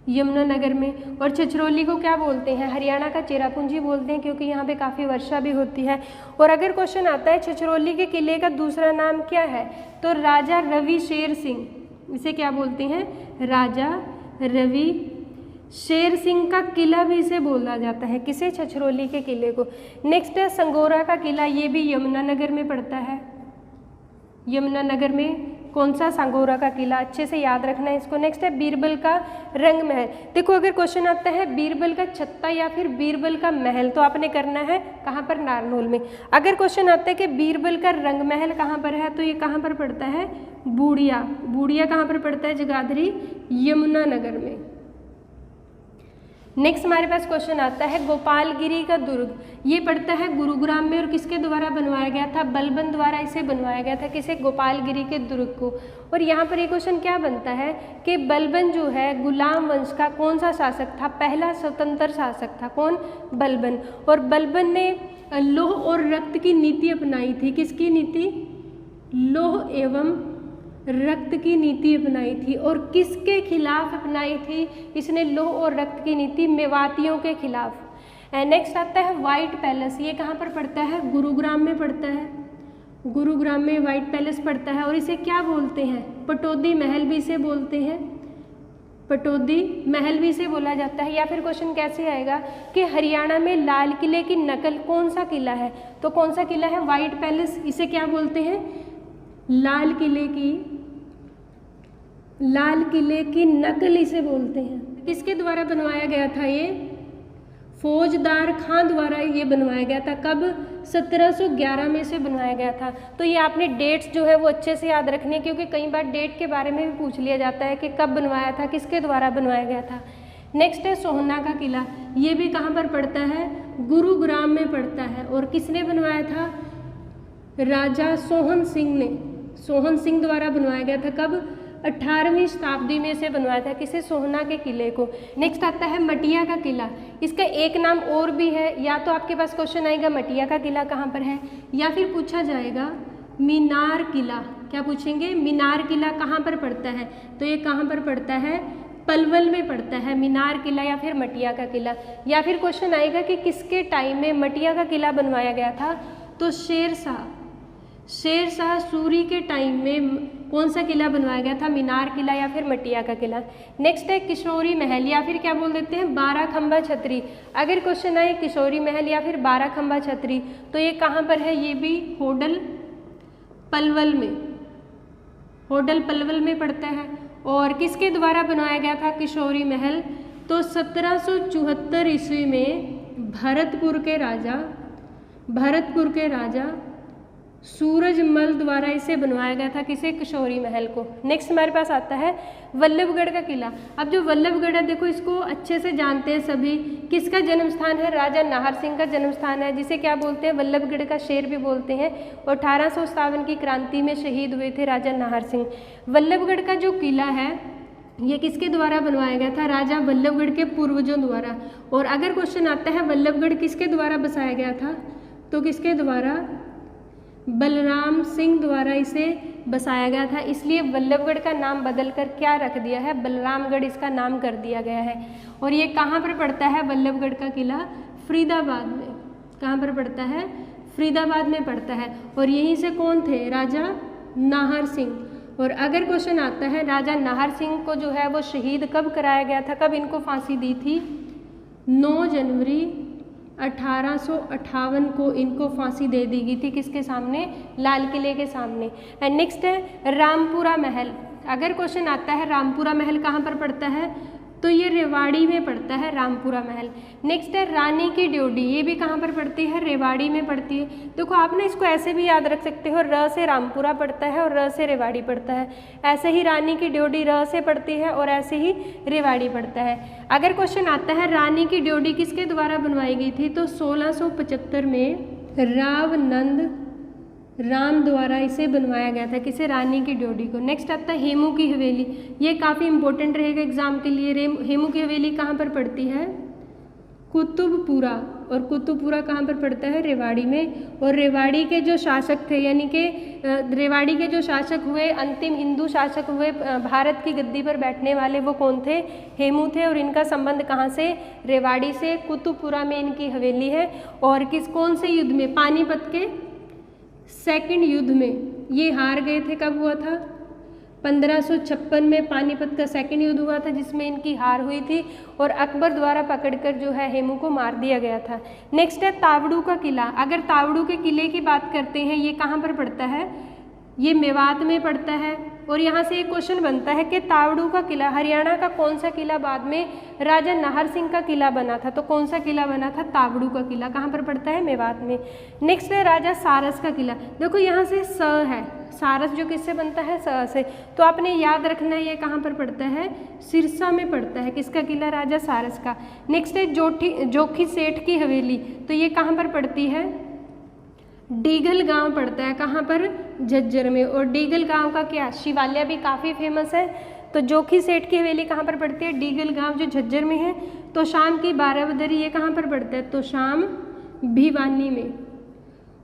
यमुनानगर में। और छछरौली को क्या बोलते हैं, हरियाणा का चेरापूंजी बोलते हैं, क्योंकि यहाँ पे काफ़ी वर्षा भी होती है। और अगर क्वेश्चन आता है छछरौली के किले का दूसरा नाम क्या है, तो राजा रवि शेर सिंह, इसे क्या बोलते हैं, राजा रवि शेर सिंह का किला भी इसे बोला जाता है। किसे, छछरौली के किले को। नेक्स्ट है संगोरा का किला, ये भी यमुनानगर में पड़ता है। यमुनानगर में कौन सा, सांगोरा का किला, अच्छे से याद रखना है इसको। नेक्स्ट है बीरबल का रंग महल। देखो अगर क्वेश्चन आता है बीरबल का छत्ता या फिर बीरबल का महल, तो आपने करना है कहाँ पर, नारनौल में। अगर क्वेश्चन आता है कि बीरबल का रंग महल कहाँ पर है, तो ये कहाँ पर पड़ता है, बूढ़िया। बूढ़िया कहाँ पर पड़ता है, जगाधरी, यमुनानगर में। नेक्स्ट हमारे पास क्वेश्चन आता है गोपालगिरी का दुर्ग, ये पड़ता है गुरुग्राम में। और किसके द्वारा बनवाया गया था, बलबन द्वारा इसे बनवाया गया था। किसे, गोपालगिरी के दुर्ग को। और यहाँ पर ये क्वेश्चन क्या बनता है कि बलबन जो है गुलाम वंश का कौन सा शासक था, पहला स्वतंत्र शासक था। कौन, बलबन। और बलबन ने लौह और रक्त की नीति अपनाई थी। किसकी नीति, लौह एवं रक्त की नीति अपनाई थी। और किसके खिलाफ अपनाई थी इसने लौह और रक्त की नीति, मेवातियों के खिलाफ। एंड नेक्स्ट आता है व्हाइट पैलेस, ये कहाँ पर पड़ता है, गुरुग्राम में पड़ता है। गुरुग्राम में व्हाइट पैलेस पड़ता है। और इसे क्या बोलते हैं, पटौदी महल भी इसे बोलते हैं, पटौदी महल भी इसे बोला जाता है। या फिर क्वेश्चन कैसे आएगा कि हरियाणा में लाल किले की नकल कौन सा किला है, तो कौन सा किला है, व्हाइट पैलेस। इसे क्या बोलते हैं, लाल किले की नकल इसे बोलते हैं। किसके द्वारा बनवाया गया था, ये फौजदार खां द्वारा ये बनवाया गया था। कब, 1711 में से बनवाया गया था। तो ये आपने डेट्स जो है वो अच्छे से याद रखनी है, क्योंकि कई बार डेट के बारे में भी पूछ लिया जाता है कि कब बनवाया था, किसके द्वारा बनवाया गया था। नेक्स्ट है सोहना का किला, ये भी कहाँ पर पड़ता है, गुरुग्राम में पड़ता है। और किसने बनवाया था, राजा सोहन सिंह ने, सोहन सिंह द्वारा बनवाया गया था। कब, 18वीं शताब्दी में से बनवाया था। किसे, सोहना के किले को। नेक्स्ट आता है मटिया का किला, इसका एक नाम और भी है। या तो आपके पास क्वेश्चन आएगा मटिया का किला कहाँ पर है, या फिर पूछा जाएगा मीनार किला। क्या पूछेंगे, मीनार किला कहाँ पर पड़ता है, तो ये कहाँ पर पड़ता है, पलवल में पड़ता है, मीनार किला या फिर मटिया का किला। या फिर क्वेश्चन आएगा कि किसके टाइम में मटिया का किला बनवाया गया था, तो शेर शाह सूरी के टाइम में कौन सा किला बनवाया गया था, मीनार किला या फिर मटिया का किला। नेक्स्ट है किशोरी महल, या फिर क्या बोल देते हैं, 12 खंबा छतरी। अगर क्वेश्चन आए किशोरी महल या फिर 12 खंबा छतरी, तो ये कहाँ पर है, ये भी होडल पलवल में, होडल पलवल में पड़ता है। और किसके द्वारा बनवाया गया था किशोरी महल, तो 1774 ईस्वी में भरतपुर के राजा सूरजमल द्वारा इसे बनवाया गया था, किसे? किशोरी महल को। नेक्स्ट हमारे पास आता है वल्लभगढ़ का किला। अब जो वल्लभगढ़ है देखो इसको अच्छे से जानते हैं सभी, किसका जन्म स्थान है? राजा नाहर सिंह का जन्म स्थान है, जिसे क्या बोलते हैं? वल्लभगढ़ का शेर भी बोलते हैं। और 1857 की क्रांति में शहीद हुए थे राजा नाहर सिंह। वल्लभगढ़ का जो किला है ये किसके द्वारा बनवाया गया था? राजा वल्लभगढ़ के पूर्वजों द्वारा। और अगर क्वेश्चन आता है वल्लभगढ़ किसके द्वारा बसाया गया था, तो किसके द्वारा? बलराम सिंह द्वारा इसे बसाया गया था, इसलिए वल्लभगढ़ का नाम बदलकर क्या रख दिया है? बलरामगढ़ इसका नाम कर दिया गया है। और ये कहाँ पर पड़ता है वल्लभगढ़ का किला? फरीदाबाद में। कहाँ पर पड़ता है? फरीदाबाद में पड़ता है। और यहीं से कौन थे? राजा नाहर सिंह। और अगर क्वेश्चन आता है राजा नाहर सिंह को जो है वो शहीद कब कराया गया था, कब इनको फांसी दी थी? 9 जनवरी 1858 को इनको फांसी दे दी गई थी। किसके सामने? लाल किले के सामने। एंड नेक्स्ट है रामपुरा महल। अगर क्वेश्चन आता है रामपुरा महल कहाँ पर पड़ता है, तो ये रेवाड़ी में पड़ता है रामपुरा महल। नेक्स्ट है रानी की ड्योढ़ी, ये भी कहाँ पर पड़ती है? रेवाड़ी में पड़ती है। देखो आप ना इसको ऐसे भी याद रख सकते हो, र से रामपुरा पड़ता है और र से रेवाड़ी पड़ता है। ऐसे ही रानी की ड्योढ़ी र से पड़ती है और ऐसे ही रेवाड़ी पड़ता है। अगर क्वेश्चन आता है रानी की ड्योढ़ी किसके द्वारा बनवाई गई थी, तो 1675 में रावनंद राम द्वारा इसे बनवाया गया था। किसे? रानी की ड्योढ़ी को। नेक्स्ट आता है हेमू की हवेली, ये काफ़ी इंपॉर्टेंट रहेगा एग्जाम के लिए। हेमू की हवेली कहाँ पर पड़ती है? कुतुबपुरा। और कुतुबपुरा कहाँ पर पड़ता है? रेवाड़ी में। और रेवाड़ी के जो शासक थे, यानी कि रेवाड़ी के जो शासक हुए, अंतिम हिंदू शासक हुए भारत की गद्दी पर बैठने वाले, वो कौन थे? हेमू थे। और इनका संबंध कहाँ से? रेवाड़ी से। कुतुबपुरा में इनकी हवेली है। और कौन से युद्ध में? पानीपत के सेकंड युद्ध में ये हार गए थे। कब हुआ था? 1556 में पानीपत का सेकंड युद्ध हुआ था, जिसमें इनकी हार हुई थी और अकबर द्वारा पकड़कर जो है हेमू को मार दिया गया था। नेक्स्ट है तावड़ू का किला। अगर तावड़ू के किले की बात करते हैं, ये कहाँ पर पड़ता है? ये मेवात में पड़ता है। और यहाँ से एक क्वेश्चन बनता है कि तावड़ू का किला, हरियाणा का कौन सा किला बाद में राजा नाहर सिंह का किला बना था, तो कौन सा किला बना था? तावड़ू का किला। कहाँ पर पड़ता है? मेवात में। नेक्स्ट है राजा सारस का किला। देखो यहाँ से स है, सारस जो किससे बनता है? स से। तो आपने याद रखना है ये कहाँ पर पड़ता है? सिरसा में पड़ता है। किसका किला? राजा सारस का। नेक्स्ट है जोखी सेठ की हवेली, तो ये कहाँ पर पड़ती है? डीगल गांव पड़ता है। कहाँ पर? झज्जर में। और डीगल गांव का क्या? शिवालय भी काफ़ी फेमस है। तो जोखी सेठ की हवेली कहाँ पर पड़ती है? डीगल गांव जो झज्जर में है। तो शाम की बाराबदरी ये कहाँ पर पड़ता है? तो शाम भिवानी में।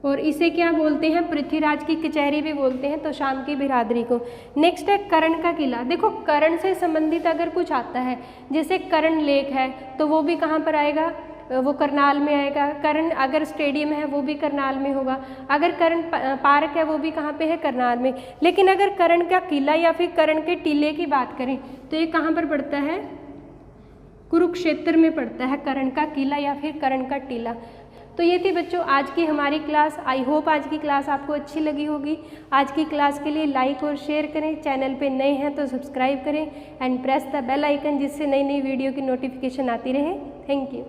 और इसे क्या बोलते हैं? पृथ्वीराज की कचहरी भी बोलते हैं, तो शाम की बिरादरी को। नेक्स्ट है कर्ण का किला। देखो कर्ण से संबंधित अगर कुछ आता है, जैसे कर्ण लेक है, तो वो भी कहाँ पर आएगा? वो करनाल में आएगा। कर्ण अगर स्टेडियम है वो भी करनाल में होगा। अगर कर्ण पार्क है वो भी कहाँ पे है? करनाल में। लेकिन अगर कर्ण का किला या फिर कर्ण के टीले की बात करें तो ये कहाँ पर पड़ता है? कुरुक्षेत्र में पड़ता है कर्ण का किला या फिर कर्ण का टीला। तो ये थी बच्चों आज की हमारी क्लास। आई होप आज की क्लास आपको अच्छी लगी होगी। आज की क्लास के लिए लाइक और शेयर करें, चैनल पे नए हैं तो सब्सक्राइब करें and press the bell icon, जिससे नई नई वीडियो की नोटिफिकेशन आती रहे। Thank you.